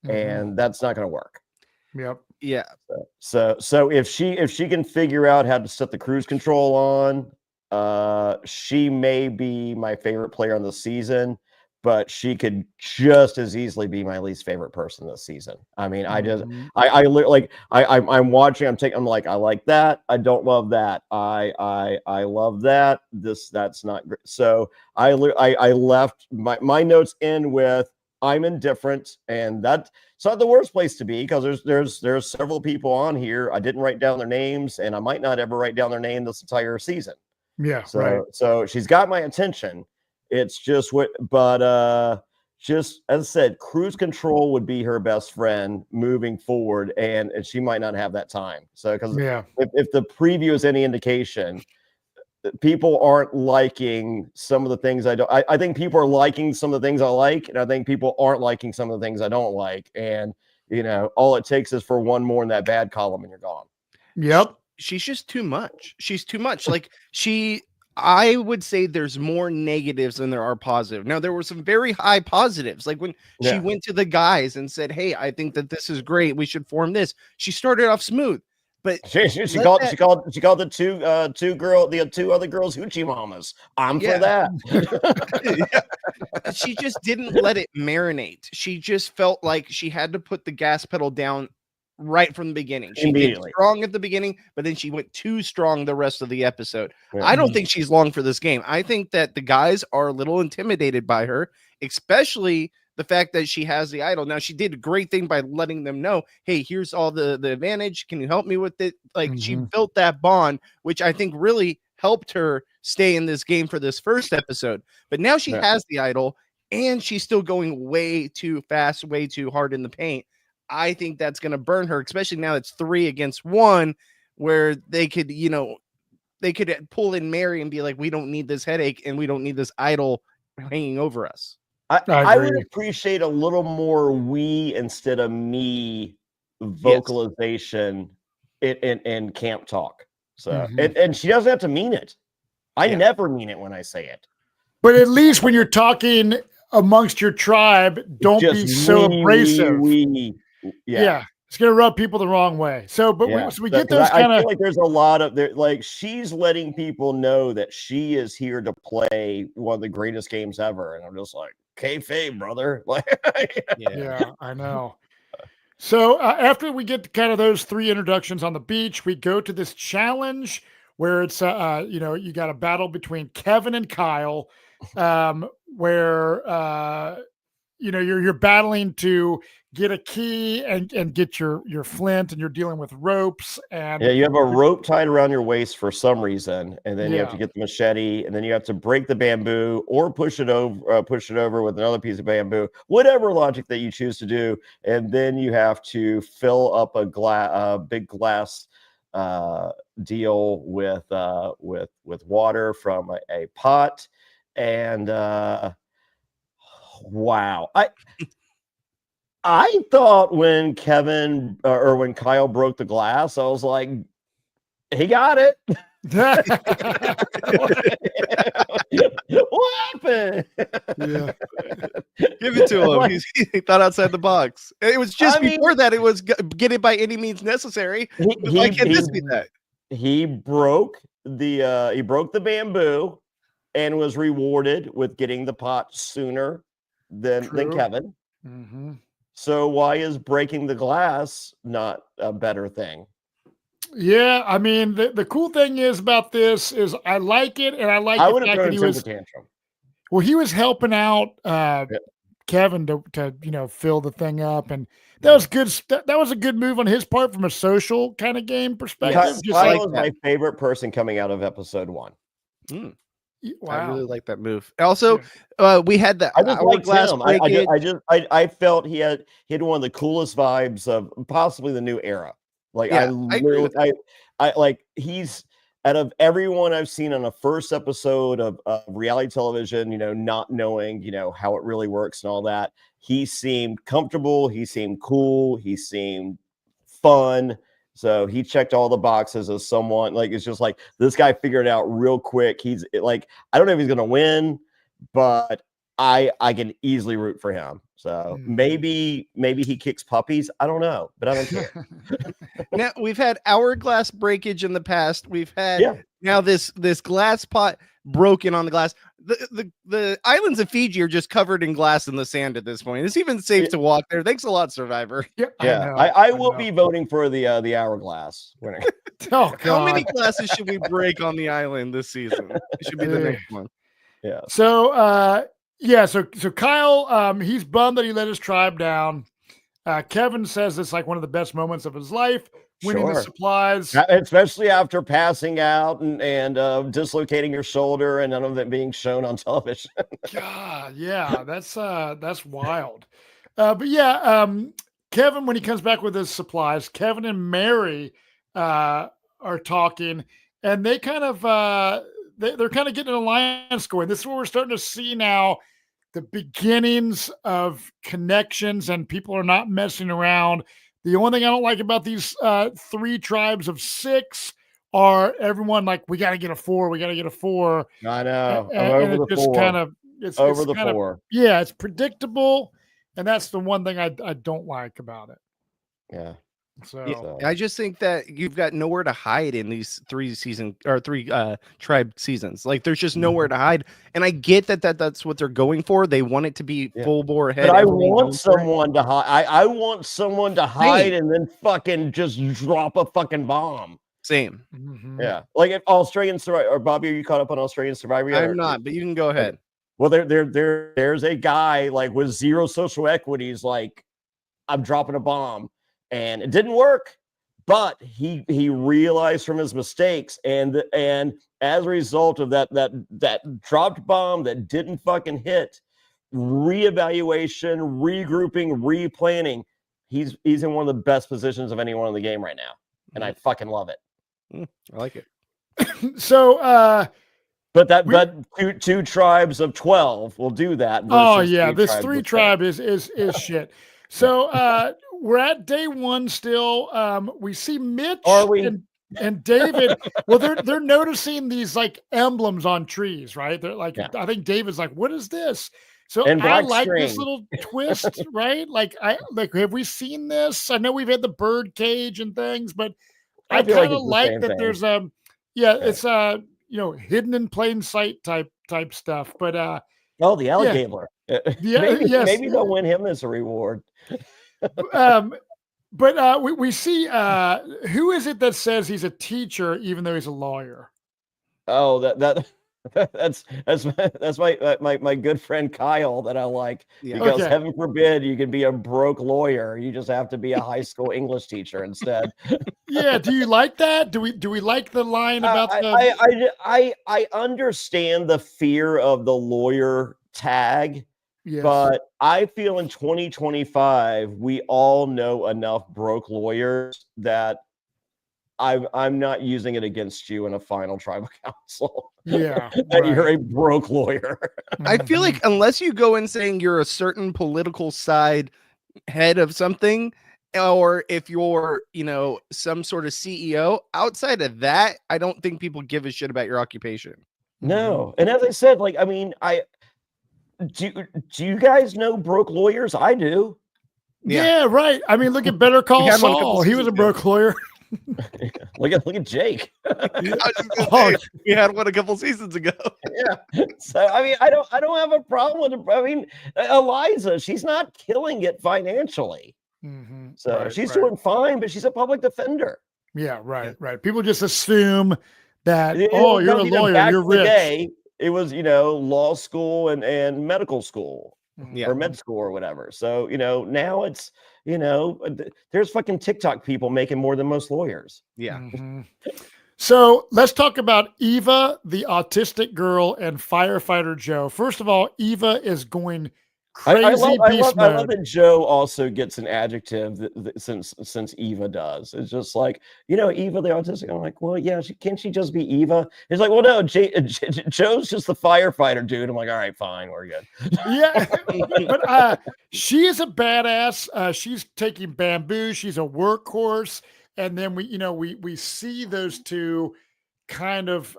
and that's not going to work. Yep. Yeah. So if she can figure out how to set the cruise control on, she may be my favorite player on the season, but she could just as easily be my least favorite person this season. I mean, I'm watching, I'm like, I like that. I don't love that. I love that. That's not great. So I left my notes end with I'm indifferent, and that's not the worst place to be, because there's several people on here. I didn't write down their names, and I might not ever write down their name this entire season. Yeah. So she's got my attention. It's just just as I said, cruise control would be her best friend moving forward, and she might not have that time. So because if the preview is any indication, people aren't liking some of the things I don't. I think people are liking some of the things I like, and I think people aren't liking some of the things I don't like. And all it takes is for one more in that bad column, and you're gone. Yep. She's just too much. She's too much. Like I would say there's more negatives than there are positive. Now, there were some very high positives. Like when she went to the guys and said, hey, I think that this is great. We should form this. She started off smooth. But she called the two other girls hoochie mamas. I'm for that. She just didn't let it marinate. She just felt like she had to put the gas pedal down right from the beginning. She did strong at the beginning, but then she went too strong the rest of the episode. Yeah. I don't think she's long for this game. I think that the guys are a little intimidated by her, especially the fact that she has the idol. Now, she did a great thing by letting them know, hey, here's all the advantage. Can you help me with it? Like, she built that bond, which I think really helped her stay in this game for this first episode. But now she has the idol, and she's still going way too fast, way too hard in the paint. I think that's going to burn her, especially now it's 3 against 1, where they could, they could pull in Mary and be like, we don't need this headache and we don't need this idol hanging over us. I would appreciate a little more we instead of me vocalization in camp talk. So, and she doesn't have to mean it. I never mean it when I say it. But at least when you're talking amongst your tribe, don't be so abrasive. Yeah, it's gonna rub people the wrong way. So, but we get those kind of. I feel like there's a lot of like she's letting people know that she is here to play one of the greatest games ever, and I'm just like, kayfabe, brother. Like, yeah, I know. So after we get kind of those 3 introductions on the beach, we go to this challenge where it's you got a battle between Kevin and Kyle, where you're battling to get a key and get your flint, and you're dealing with ropes, and you have a rope tied around your waist for some reason, and then you have to get the machete, and then you have to break the bamboo or push it over with another piece of bamboo, whatever logic that you choose to do, and then you have to fill up a big glass deal with water from a pot, and wow. I thought when Kevin or when Kyle broke the glass, I was like, he got it. What happened? Yeah. Give it to him. He thought outside the box. It was just before that. It was get it by any means necessary. Why can't this be that? He broke the bamboo and was rewarded with getting the pot sooner than Kevin. Mm-hmm. So why is breaking the glass not a better thing? Yeah, I mean, the cool thing is about this is I like it, and I like I the would have fact thrown that a temper tantrum. Well, he was helping out Kevin to fill the thing up, and that was good. That was a good move on his part from a social kind of game perspective. Kyle was my favorite person coming out of episode 1. Wow. I really like that move. Also, we had the hourglass breakage. I felt he had one of the coolest vibes of possibly the new era. Like he's out of everyone I've seen on a first episode of reality television, not knowing, how it really works and all that. He seemed comfortable. He seemed cool. He seemed fun. So he checked all the boxes as someone like, it's just like this guy figured it out real quick. He's like, I don't know if he's going to win, but I can easily root for him. So maybe he kicks puppies. I don't know, but I don't care. Now we've had hourglass breakage in the past. We've had now this glass pot broken on the glass. The islands of Fiji are just covered in glass in the sand at this point. It's even safe to walk there. Thanks a lot, Survivor. I will be voting for the hourglass winner. Oh, God. How many glasses should we break on the island this season? It should be the next one. Yeah. So so Kyle, he's bummed that he let his tribe down. Kevin says it's like one of the best moments of his life, winning the supplies. Especially after passing out and dislocating your shoulder and none of it being shown on television. God, yeah, that's wild. But Kevin, when he comes back with his supplies, Kevin and Mary are talking, and they kind of they're kind of getting an alliance going. This is what we're starting to see now. The beginnings of connections, and people are not messing around. The only thing I don't like about these 3 tribes of 6 are everyone like, we got to get a 4. We got to get a 4. I know. And it just kind of, it's over the kind 4. It's predictable. And that's the one thing I don't like about it. Yeah. So I just think that you've got nowhere to hide in these three tribe seasons. Like there's just nowhere to hide. And I get that's what they're going for. They want it to be full bore ahead. But I want someone to hide. I want someone to hide and then fucking just drop a fucking bomb. Same. Yeah. Like if Australian Survivor, or Bobby, are you caught up on Australian Survivor yet? I'm not, but you can go ahead. Well, there's a guy like with zero social equities, like I'm dropping a bomb. And it didn't work, but he realized from his mistakes, and as a result of that dropped bomb that didn't fucking hit, reevaluation, regrouping, replanning, he's in one of the best positions of anyone in the game right now, and I fucking love it. I like it. So, but two tribes of 12 will do that. Oh yeah, this 3 tribe is shit. So we're at day 1 still. We see Mitch and David. Well, they're noticing these like emblems on trees, right? They're like, I think David's like, what is this? So I like this little twist, right? Like have we seen this? I know we've had the bird cage and things, but I kind of like that there's it's hidden in plain sight type stuff. But the alligator. Maybe they'll win him as a reward. But we see who is it that says he's a teacher even though he's a lawyer? Oh, that's my good friend Kyle that I like, because heaven forbid you can be a broke lawyer. You just have to be a high school English teacher instead. Yeah, do you like that? Do we like the line about I understand the fear of the lawyer tag. Yes. But I feel in 2025, we all know enough broke lawyers that I'm not using it against you in a final tribal council. Yeah. That you're a broke lawyer. I feel like unless you go in saying you're a certain political side head of something, or if you're, some sort of CEO, outside of that, I don't think people give a shit about your occupation. No. And as I said, do you guys know broke lawyers? I do. Yeah, right. I mean, look at Better Call Saul. He was a broke lawyer. look at Jake. We had one a couple seasons ago. Yeah. So I mean, I don't have a problem with it. I mean, Eliza, she's not killing it financially. So she's doing fine, but she's a public defender. Yeah, right. People just assume that you're a lawyer, you're rich. It was, law school and medical school or med school or whatever. So, now it's, there's fucking TikTok people making more than most lawyers. Yeah. So let's talk about Eva, the autistic girl, and firefighter Joe. First of all, Eva is going crazy. I love that Joe also gets an adjective since Eva does. It's just like, Eva the autistic. I'm like, well, yeah, can't she just be Eva? It's like, well, no, Joe's just the firefighter dude. I'm like, all right, fine, we're good. Yeah, but she is a badass. She's taking bamboo. She's a workhorse, and then we see those two kind of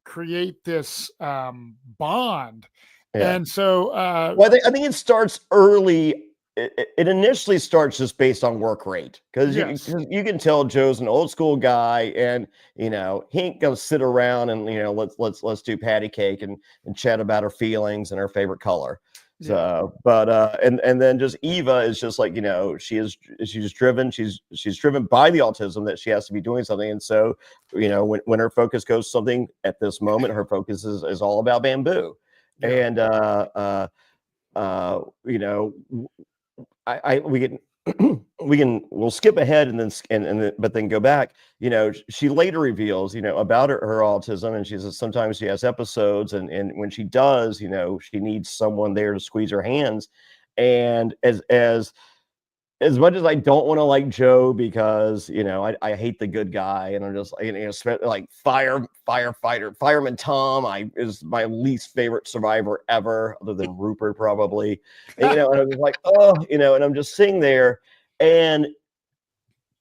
create this bond. Yeah. And so, I think it starts early. It initially starts just based on work rate, because you can tell Joe's an old school guy, and he ain't gonna sit around and let's do patty cake and chat about her feelings and her favorite color. So, but and then just Eva is just like, she's driven by the autism that she has to be doing something, and so when her focus goes to something at this moment, her focus is all about bamboo. And we'll skip ahead and but then go back. She later reveals about her autism, and she says sometimes she has episodes, and when she does, she needs someone there to squeeze her hands. And as much as I don't want to like Joe, because I hate the good guy, and I'm just like fireman Tom is my least favorite survivor ever, other than Rupert probably. And I was like, and I'm just sitting there, and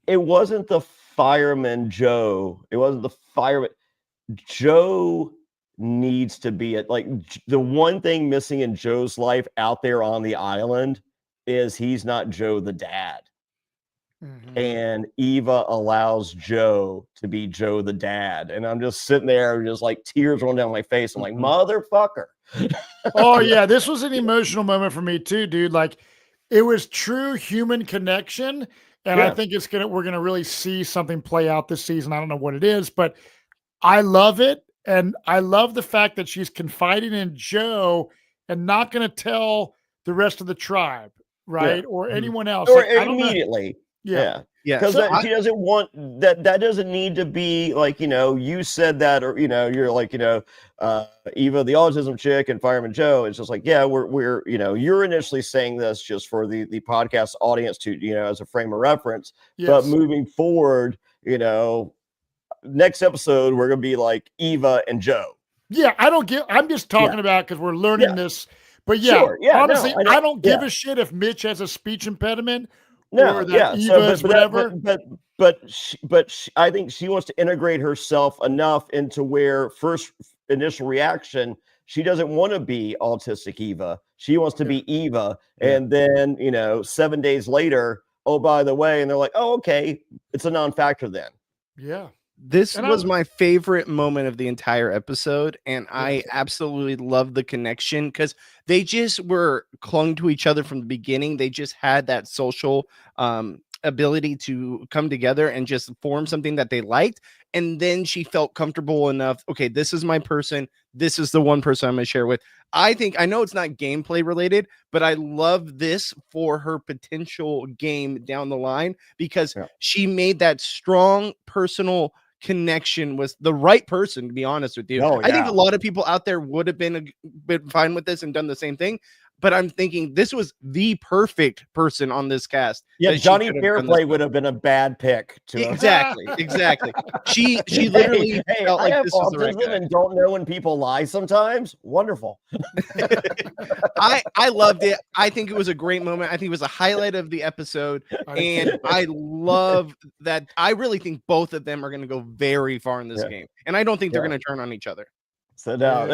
it wasn't the fireman Joe. It wasn't the fireman. Joe needs to be the one thing missing in Joe's life out there on the island is he's not Joe the dad. and Eva allows Joe to be Joe the dad. And I'm just sitting there, just like tears rolling down my face. I'm like, motherfucker. Oh, yeah. This was an emotional moment for me too, dude. Like, it was true human connection. And I think we're gonna really see something play out this season. I don't know what it is, but I love it. And I love the fact that she's confiding in Joe and not gonna tell the rest of the tribe, right? Or anyone else. Or Like, I don't know. immediately. Yeah. Because she doesn't want that. That doesn't need to be like, you said that, or, you're like, Eva, the autism chick, and Fireman Joe. It's just like, yeah, we're, you're initially saying this just for the podcast audience to, as a frame of reference. Yes. But moving forward, next episode, we're going to be like Eva and Joe. Yeah. I'm just talking about, because we're learning this. But honestly, no, I don't give a shit if Mitch has a speech impediment. No, whatever. But I think she wants to integrate herself enough into where first initial reaction, she doesn't want to be autistic Eva. She wants to be Eva. And then, 7 days later, oh, by the way, and they're like, oh, okay, it's a non-factor then. Yeah. This was my favorite moment of the entire episode, and I absolutely love the connection because they just were clung to each other from the beginning. They just had that social ability to come together and just form something that they liked. And then she felt comfortable enough. Okay, this is my person. This is the one person I'm going to share with. I know it's not gameplay related, but I love this for her potential game down the line because she made that strong personal connection with the right person, to be honest with you. I think a lot of people out there would have been fine with this and done the same thing, but I'm thinking this was the perfect person on this cast. Yeah, Jonny Fairplay would have been a bad pick. Exactly. She literally felt like this was the right guy. And don't know when people lie sometimes. Wonderful. I loved it. I think it was a great moment. I think it was a highlight of the episode, and I love that. I really think both of them are going to go very far in this game, and I don't think they're going to turn on each other. So now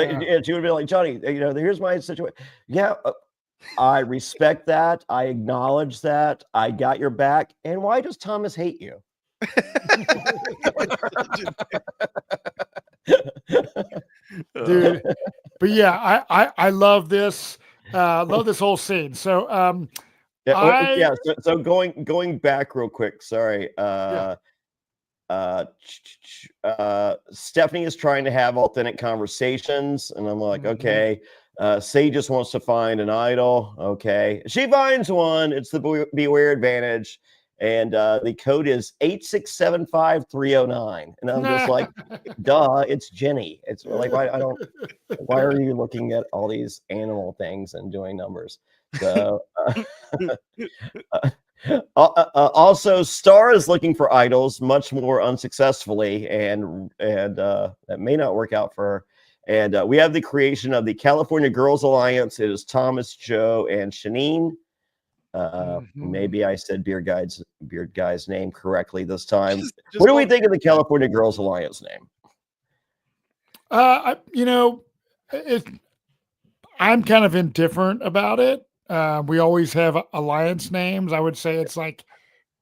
she would be like, Johnny, here's my situation. Yeah, I respect that. I acknowledge that. I got your back. And why does Thomas hate you? Dude. But yeah, I love this. Love this whole scene. So so going back real quick. Sorry. Stephanie is trying to have authentic conversations, and I'm like, okay. Say just wants to find an idol. Okay, she finds one. It's the Beware Advantage, and the code is 8675309. And I'm just like, duh, it's Jenny. It's like, why are you looking at all these animal things and doing numbers? So also, Star is looking for idols much more unsuccessfully, and that may not work out for her. And we have the creation of the California Girls Alliance. It is Thomas, Joe, and Shanine. Maybe I said Beard Guy's name correctly this time. What do we think of the California Girls Alliance name? I'm kind of indifferent about it. We always have alliance names. I would say it's like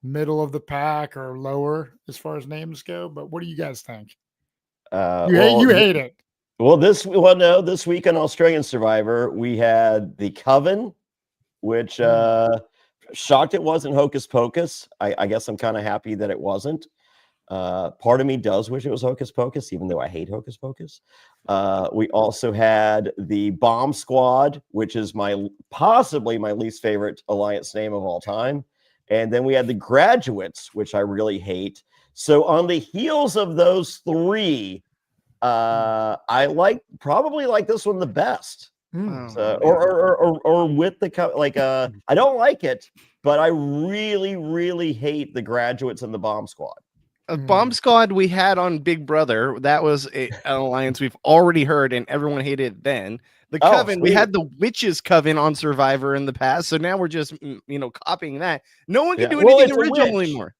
middle of the pack or lower as far as names go. But what do you guys think? You hate it. Well, this week on Australian Survivor, we had the Coven, which shocked it wasn't Hocus Pocus. I guess I'm kind of happy that it wasn't. Part of me does wish it was Hocus Pocus, even though I hate Hocus Pocus. We also had the Bomb Squad, which is possibly my least favorite alliance name of all time. And then we had the Graduates, which I really hate. So on the heels of those three, I probably like this one the best. So, or with the I don't like it, but I really, really hate the Graduates and the Bomb Squad. Bomb Squad we had on Big Brother. That was an alliance we've already heard, and everyone hated it then. The Coven, we had the Witches Coven on Survivor in the past, so now we're just copying that. No one can do anything original anymore.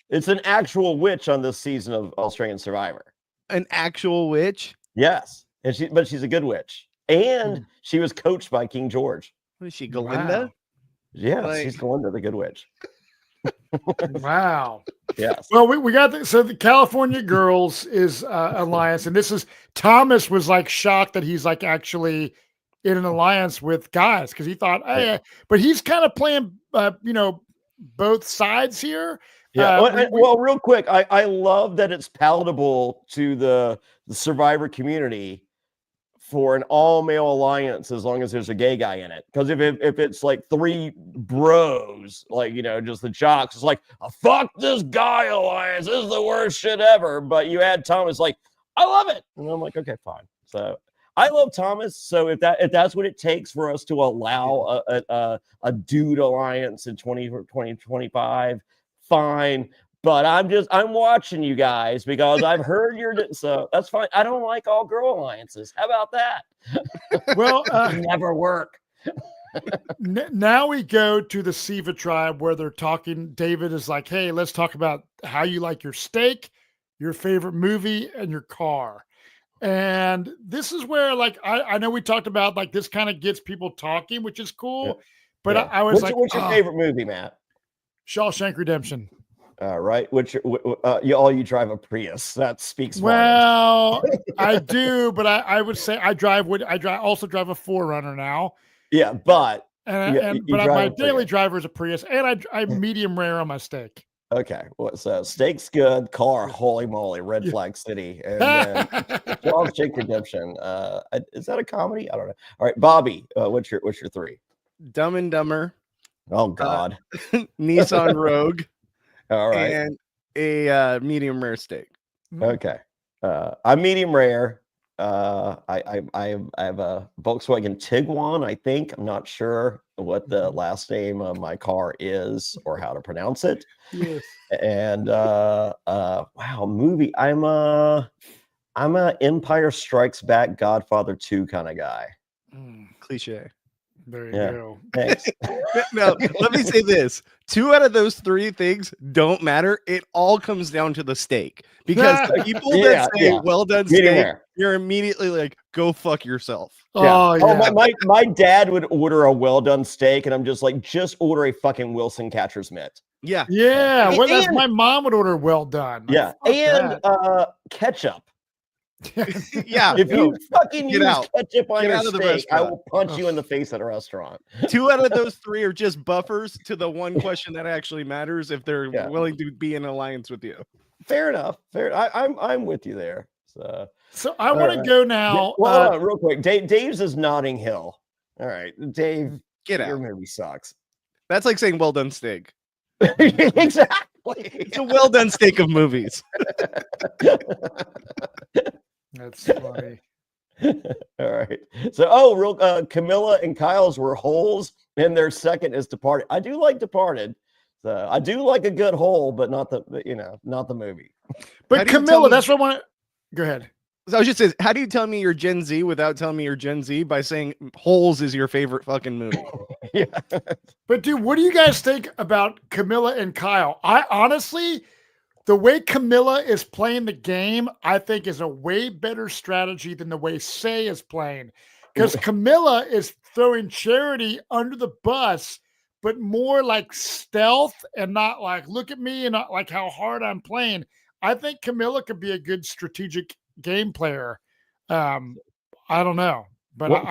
It's an actual witch on this season of Australian Survivor. An actual witch? Yes, but she's a good witch, and she was coached by King George. What is she, Galinda? Wow. Yeah, she's Galinda, the good witch. Wow. Yes. Well, we got the California Girls is alliance, and this is Thomas was like shocked that he's like actually in an alliance with guys because he thought, hey, but he's kind of playing, both sides here. Yeah. Well, real quick, I love that it's palatable to the Survivor community for an all-male alliance as long as there's a gay guy in it. Because if it's like three bros, like, just the jocks, it's like, fuck this guy alliance. This is the worst shit ever. But you add Thomas, like, I love it. And I'm like, okay, fine. So I love Thomas. So if that's what it takes for us to allow a dude alliance in 2025, fine. But I'm watching you guys because I've heard so that's fine. I don't like all girl alliances. How about that? Well, never work. Now we go to the Siva tribe where they're talking. David is like, hey, let's talk about how you like your steak, your favorite movie, and your car. And this is where, like, I know we talked about, like, this kind of gets people talking, which is cool. Yeah. But yeah. I was what's your favorite movie, Matt? Shawshank Redemption. Right. All you drive a Prius. That speaks volumes. Well, I do, but I would say I also drive a 4Runner now. Yeah, but my daily driver is a Prius, and I medium rare on my steak. Okay, well, so steak's good, car, holy moly, Red Flag City, and then Shawshank Redemption. Is that a comedy? I don't know. All right, Bobby, what's your three? Dumb and Dumber. Oh God. Nissan Rogue. All right. And a medium rare steak. Okay. I'm medium rare. I have a Volkswagen Tiguan, I think. I'm not sure what the last name of my car is or how to pronounce it. Yes. And wow, movie. I'm a Empire Strikes Back, Godfather 2 kind of guy. Cliche. There you go. Thanks. No, let me say this. 2 out of those 3 things don't matter. It all comes down to the steak. Because people that say well done steak, you're immediately like, go fuck yourself. Oh, yeah. My dad would order a well done steak, and I'm just like, just order a fucking Wilson catcher's mitt. Yeah. Yeah. Well, that's my mom would order well done. Yeah. And ketchup. Yeah. If you fucking use ketchup on your steak, I will punch you in the face at a restaurant. 2 out of those 3 are just buffers to the one question that actually matters if they're willing to be in alliance with you. Fair enough. I'm with you there. So I want to go now. Well, real quick. Dave's is Notting Hill. All right, Dave, get out. Your movie sucks. That's like saying well done steak. Exactly. It's a well done steak of movies. That's funny. All right. So, Camilla and Kyle's were holes, and their second is Departed. I do like Departed. So I do like a good hole, but not the movie. But Camilla, that's what I want to go ahead. So I was just saying, how do you tell me you're Gen Z without telling me you're Gen Z by saying Holes is your favorite fucking movie? Yeah. But dude, what do you guys think about Camilla and Kyle? I honestly, the way Camilla is playing the game, I think is a way better strategy than the way Say is playing. Because Camilla is throwing Charity under the bus, but more like stealth and not like, look at me and not like how hard I'm playing. I think Camilla could be a good strategic game player. I don't know, but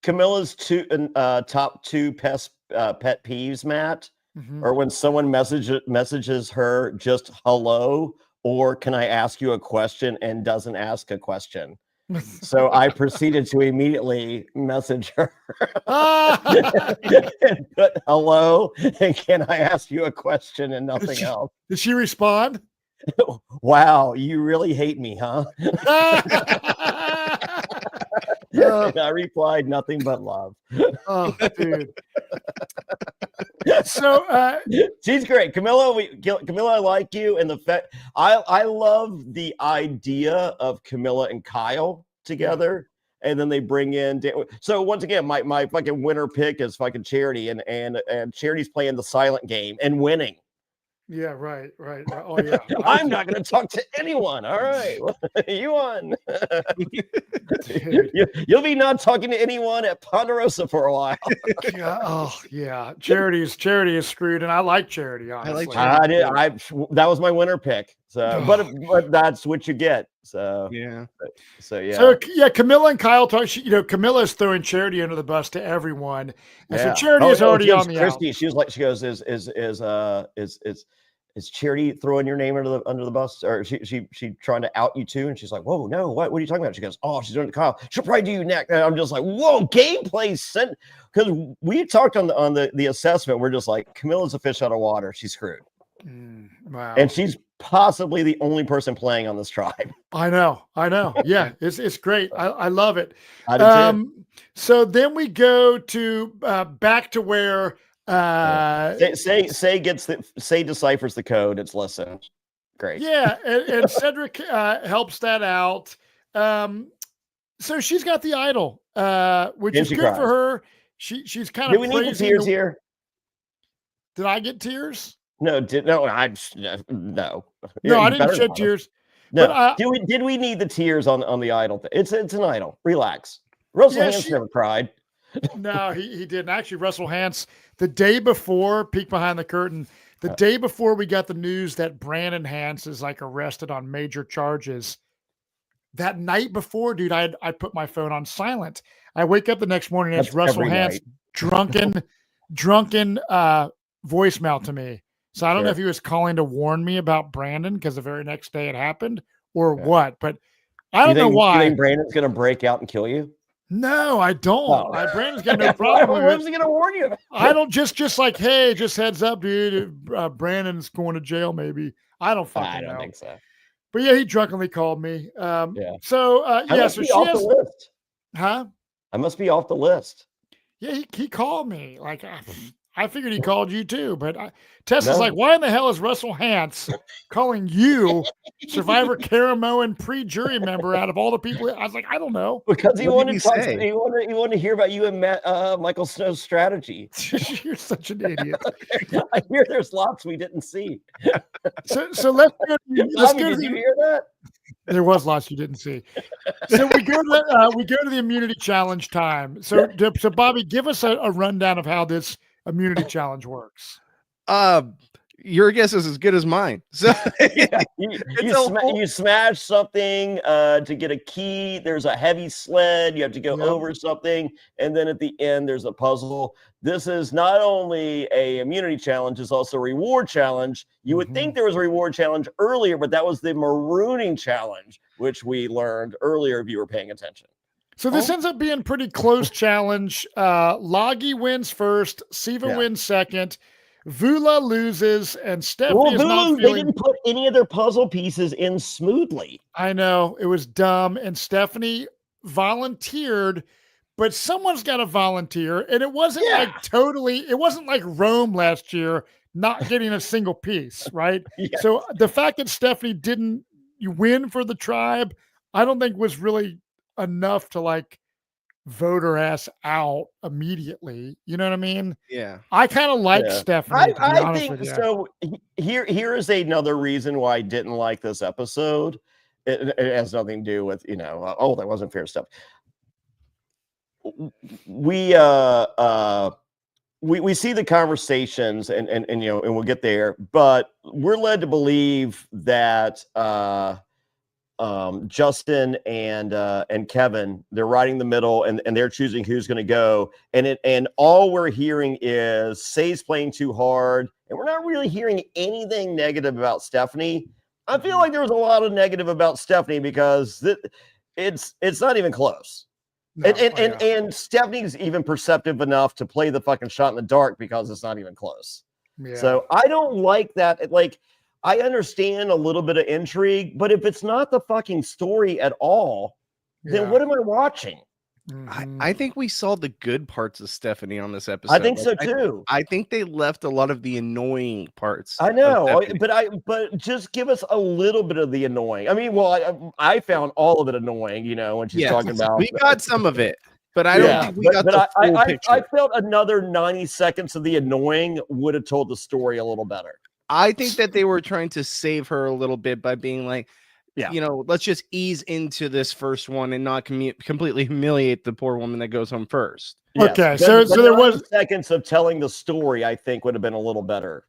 Camilla's top 2 pet peeves, Matt, or when someone messages her just hello, or can I ask you a question, and doesn't ask a question. So I proceeded to immediately message her and put hello, and can I ask you a question, and nothing else. Did she respond? Wow, you really hate me, huh? And I replied, nothing but love. Oh, dude. So she's great. Camilla, I like you. And the fact I love the idea of Camilla and Kyle together. And then they bring in. So once again, my fucking winner pick is fucking Charity, and Charity's playing the silent game and winning. Yeah, right. Oh yeah. I'm not going to talk to anyone. All right, you won. You'll be not talking to anyone at Ponderosa for a while. Yeah. Oh yeah. Charity is screwed, and I like Charity. Honestly, That was my winner pick. So, but that's what you get. So yeah. So Camilla and Kyle talk. Camilla is throwing Charity under the bus to everyone, and so Charity is already on the Christy. out. She goes, is Charity throwing your name under the bus, or she trying to out you too? And she's like, whoa, no, what are you talking about? She goes, oh, she's doing it to Kyle. She'll probably do you next. And I'm just like, whoa, gameplay sent, because we talked on the assessment. We're just like, Camilla's a fish out of water. She's screwed. Wow. And she's possibly the only person playing on this tribe. I know. Yeah, it's great. I love it. I do too. So then we go to back to where Say deciphers the code. It's listen. Great. Yeah, and Cedric helps that out. So she's got the idol, which is good for her. She's kind of. Do we need the tears here? Did I get tears? No. No, I didn't shed tears. No. But, did we need the tears on the idol? It's an idol. Relax. Russell Hantz never cried. No, he didn't. Actually, Russell Hantz, the day before, peek behind the curtain, the day before we got the news that Brandon Hantz is like arrested on major charges, that night before, dude, I put my phone on silent. I wake up the next morning and it's Russell Hantz drunken voicemail to me. So I don't know if he was calling to warn me about Brandon because the very next day it happened or what, but I don't know why. You think Brandon's going to break out and kill you? No, I don't. Brandon's got no problem. What was he going to warn you about? I don't just like, hey, just heads up, dude. Brandon's going to jail, maybe. I don't fucking know. I don't think so. But yeah, he drunkenly called me. So so she has. The list. Huh? I must be off the list. Yeah, he called me. Like I figured he called you too, but Tessa's like, why in the hell is Russell Hantz calling you Survivor Caramoan pre-jury member out of all the people? I was like, I don't know. Because he wanted to hear about you and Michael Snow's strategy. You're such an idiot. I hear there's lots we didn't see. So let's go. Did you hear that? There was lots you didn't see. So we go to the immunity challenge time. So Bobby, give us a rundown of how this immunity challenge works. Your guess is as good as mine. So you smash something to get a key. There's a heavy sled. You have to go over something, and then at the end there's a puzzle. This is not only a immunity challenge; it's also a reward challenge. You would think there was a reward challenge earlier, but that was the marooning challenge, which we learned earlier if you were paying attention. So this ends up being pretty close challenge. Loggy wins first, Siva wins second, Vula loses, and Stephanie is not feeling. They didn't put any of their puzzle pieces in smoothly. I know, it was dumb, and Stephanie volunteered, but someone's got to volunteer, and it wasn't it wasn't like Rome last year, not getting a single piece, right? So the fact that Stephanie didn't win for the tribe, I don't think was really enough to like vote her ass out immediately. You know what I mean? Yeah. I kind of like Stephanie. I think so. Here is another reason why I didn't like this episode. It has nothing to do with, that wasn't fair stuff. We see the conversations and we'll get there, but we're led to believe that Justin and Kevin, they're riding the middle and they're choosing who's going to go. And all we're hearing is Say's playing too hard. And we're not really hearing anything negative about Stephanie. I feel like there was a lot of negative about Stephanie because it's not even close. No, and Stephanie's even perceptive enough to play the fucking shot in the dark because it's not even close. Yeah. So I don't like that. Like, I understand a little bit of intrigue, but if it's not the fucking story at all, then what am I watching? I think we saw the good parts of Stephanie on this episode. I think so too. I think they left a lot of the annoying parts. I know, but just give us a little bit of the annoying. I mean, well, I found all of it annoying, when she's talking about. We got some of it, but I don't think we got the full picture. I felt another 90 seconds of the annoying would have told the story a little better. I think that they were trying to save her a little bit by being like, Yeah. let's just ease into this first one and not completely humiliate the poor woman that goes home first. Yes. Okay, so there was seconds of telling the story, I think, would have been a little better.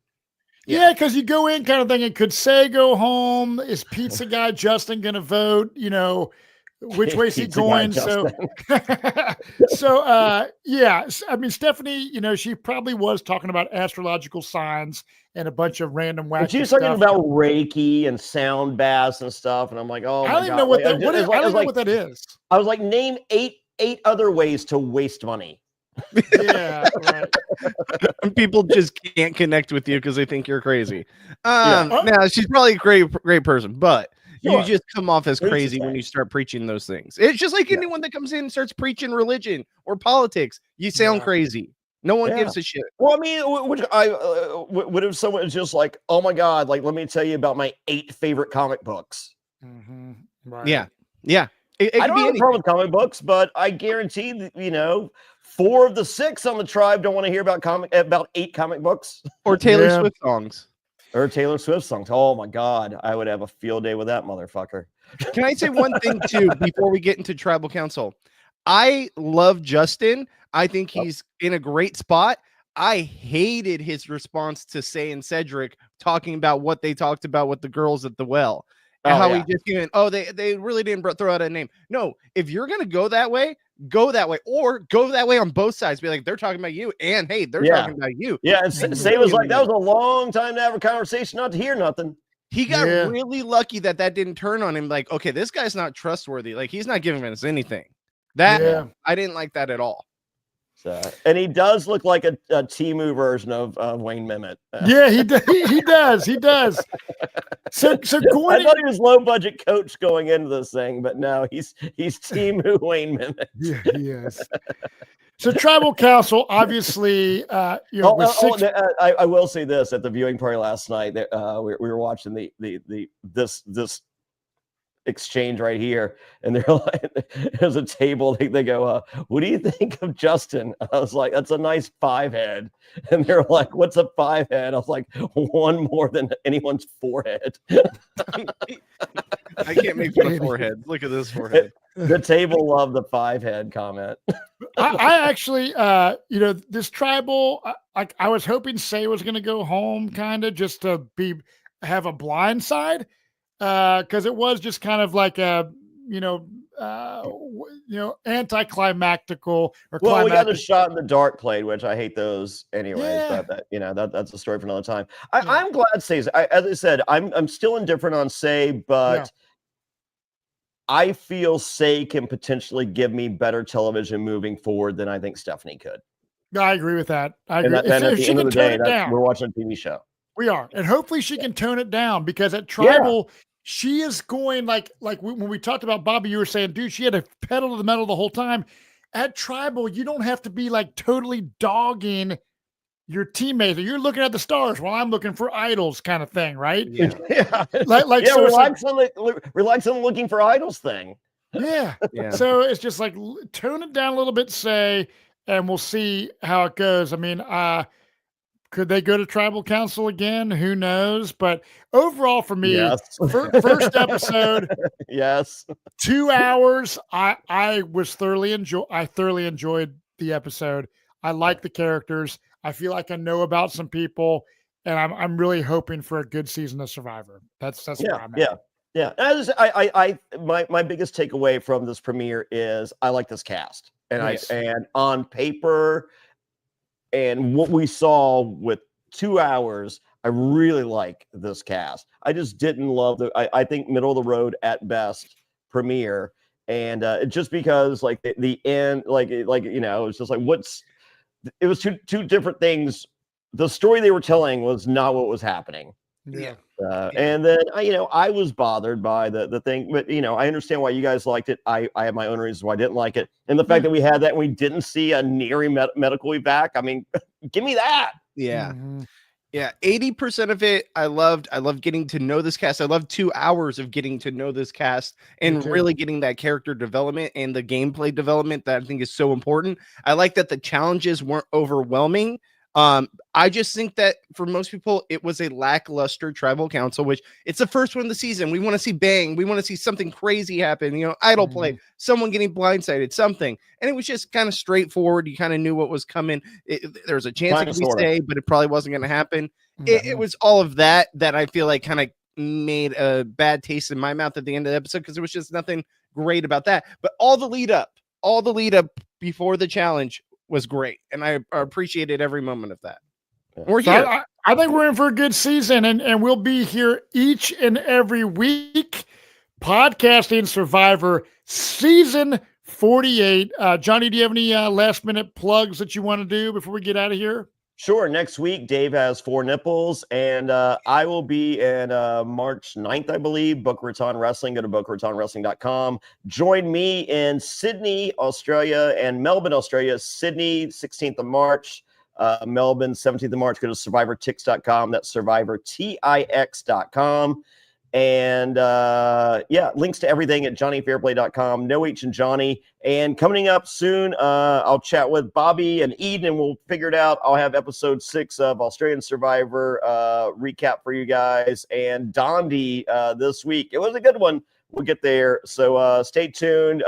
Yeah, because you go in kind of thinking, could Say go home? Is pizza guy Justin going to vote? Which way is he going? So, yeah. I mean, Stephanie, she probably was talking about astrological signs and a bunch of random wacky and she was stuff. talking about Reiki and sound baths and stuff, and I'm like, oh, I don't even know what that. I don't know what that is. I was like, name eight other ways to waste money. Yeah, right. People just can't connect with you because they think you're crazy. Now she's probably a great person, but you just come off as crazy when you start preaching those things. It's just like anyone that comes in and starts preaching religion or politics. You sound crazy. No one gives a shit. Well, I mean, what if someone is just like, oh my God, like, let me tell you about my 8 favorite comic books. Mm-hmm. Right. Yeah. I don't have a problem with comic books, but I guarantee that, 4 of the 6 on the tribe don't want to hear about 8 comic books or Taylor Swift songs. Or Taylor Swift songs. Oh my God, I would have a field day with that motherfucker. Can I say one thing too before we get into tribal council? I love Justin. I think he's in a great spot. I hated his response to Say and Cedric talking about what they talked about with the girls at the well. And how he just came in, they really didn't throw out a name. No, if you're going to go that way, or go that way on both sides. Be like, they're talking about you, and hey, they're talking about you. Yeah, and Say was like, that was a long time to have a conversation, not to hear nothing. He got really lucky that didn't turn on him. Like, okay, this guy's not trustworthy. Like, he's not giving us anything. I didn't like that at all. So, and he does look like a Temu version of Wayne Memmott. Yeah, he does. He does. So I thought he was low budget coach going into this thing, but no, he's Temu Wayne Memmott. Yeah, he is. So tribal council, obviously, I will say this: at the viewing party last night, we were watching this exchange right here, and they're like, there's a table. They go, what do you think of Justin? I was like, that's a nice 5 head. And they're like, what's a 5 head? I was like, 1 more than anyone's forehead. I can't make fun of foreheads. Look at this forehead. The table loved the 5 head comment. I actually, this tribal, I was hoping Say was going to go home, kind of just to have a blind side. Because it was just kind of like a, anticlimactical or well, we got a shot in the dark played, which I hate those anyways. Yeah. But that's a story for another time. I'm glad Say's. As I said, I'm still indifferent on Say, but I feel Say can potentially give me better television moving forward than I think Stephanie could. I agree with that. I agree. And at the end of the day, we're watching a TV show. We are, and hopefully she can tone it down, because at tribal. She is going like when we talked about Bobby, you were saying, dude, she had to pedal to the metal the whole time. At tribal, you don't have to be like totally dogging your teammates. You're looking at the stars while I'm looking for idols, kind of thing, right? Yeah. So relax on looking for idols thing. Yeah. So it's just like tone it down a little bit, Say, and we'll see how it goes. I mean, could they go to tribal council again? Who knows? But overall, for me, first episode, 2 hours. I thoroughly enjoyed the episode. I like the characters. I feel like I know about some people, and I'm really hoping for a good season of Survivor. That's where I'm at. Yeah. My biggest takeaway from this premiere is I like this cast, and on paper. And what we saw with 2 hours, I really like this cast. I just didn't love I think middle of the road at best premiere, and just because like the end, it was just like it was two different things. The story they were telling was not what was happening. And then I was bothered by the thing, but I understand why you guys liked it. I have my own reasons why I didn't like it, and the fact that we had that and we didn't see a Neri medical evac. I mean, give me that. Yeah. 80% of it I loved. I love getting to know this cast. I love 2 hours of getting to know this cast and really getting that character development and the gameplay development that I think is so important. I like that the challenges weren't overwhelming. I just think that for most people, it was a lackluster tribal council, which it's the first one of the season. We want to see bang. We want to see something crazy happen, idle play, someone getting blindsided, something. And it was just kind of straightforward. You kind of knew what was coming. There was a chance it could be stay, but it probably wasn't going to happen. It was all of that I feel like kind of made a bad taste in my mouth at the end of the episode, because there was just nothing great about that. But all the lead up before the challenge was great, and I appreciated every moment of that. We're here. So I think we're in for a good season, and we'll be here each and every week podcasting Survivor season 48. Johnny, do you have any last minute plugs that you want to do before we get out of here? Sure. Next week, Dave has 4 nipples, and I will be in March 9th, I believe, Boca Raton Wrestling. Go to BocaRatonWrestling.com. Join me in Sydney, Australia, and Melbourne, Australia. Sydney, 16th of March. Melbourne, 17th of March. Go to SurvivorTix.com. That's SurvivorTix.com. And links to everything at JonnyFairplay.com. No H and Johnny. And coming up soon, I'll chat with Bobby and Eden, and we'll figure it out. I'll have episode 6 of Australian Survivor recap for you guys, and Dondi this week. It was a good one. We'll get there. So stay tuned.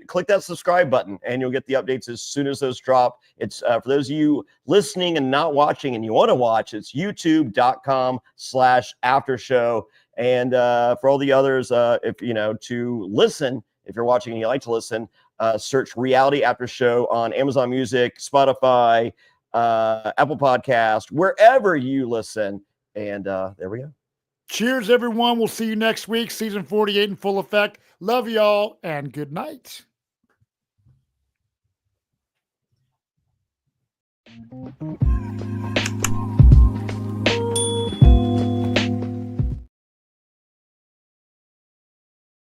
Click that subscribe button, and you'll get the updates as soon as those drop. It's for those of you listening and not watching and you want to watch, it's youtube.com/aftershow. And for all the others, if to listen, if you're watching and you like to listen, search Reality After Show on Amazon Music, Spotify, Apple Podcast, wherever you listen. And there we go. Cheers, everyone. We'll see you next week. Season 48 in full effect. Love y'all, and good night.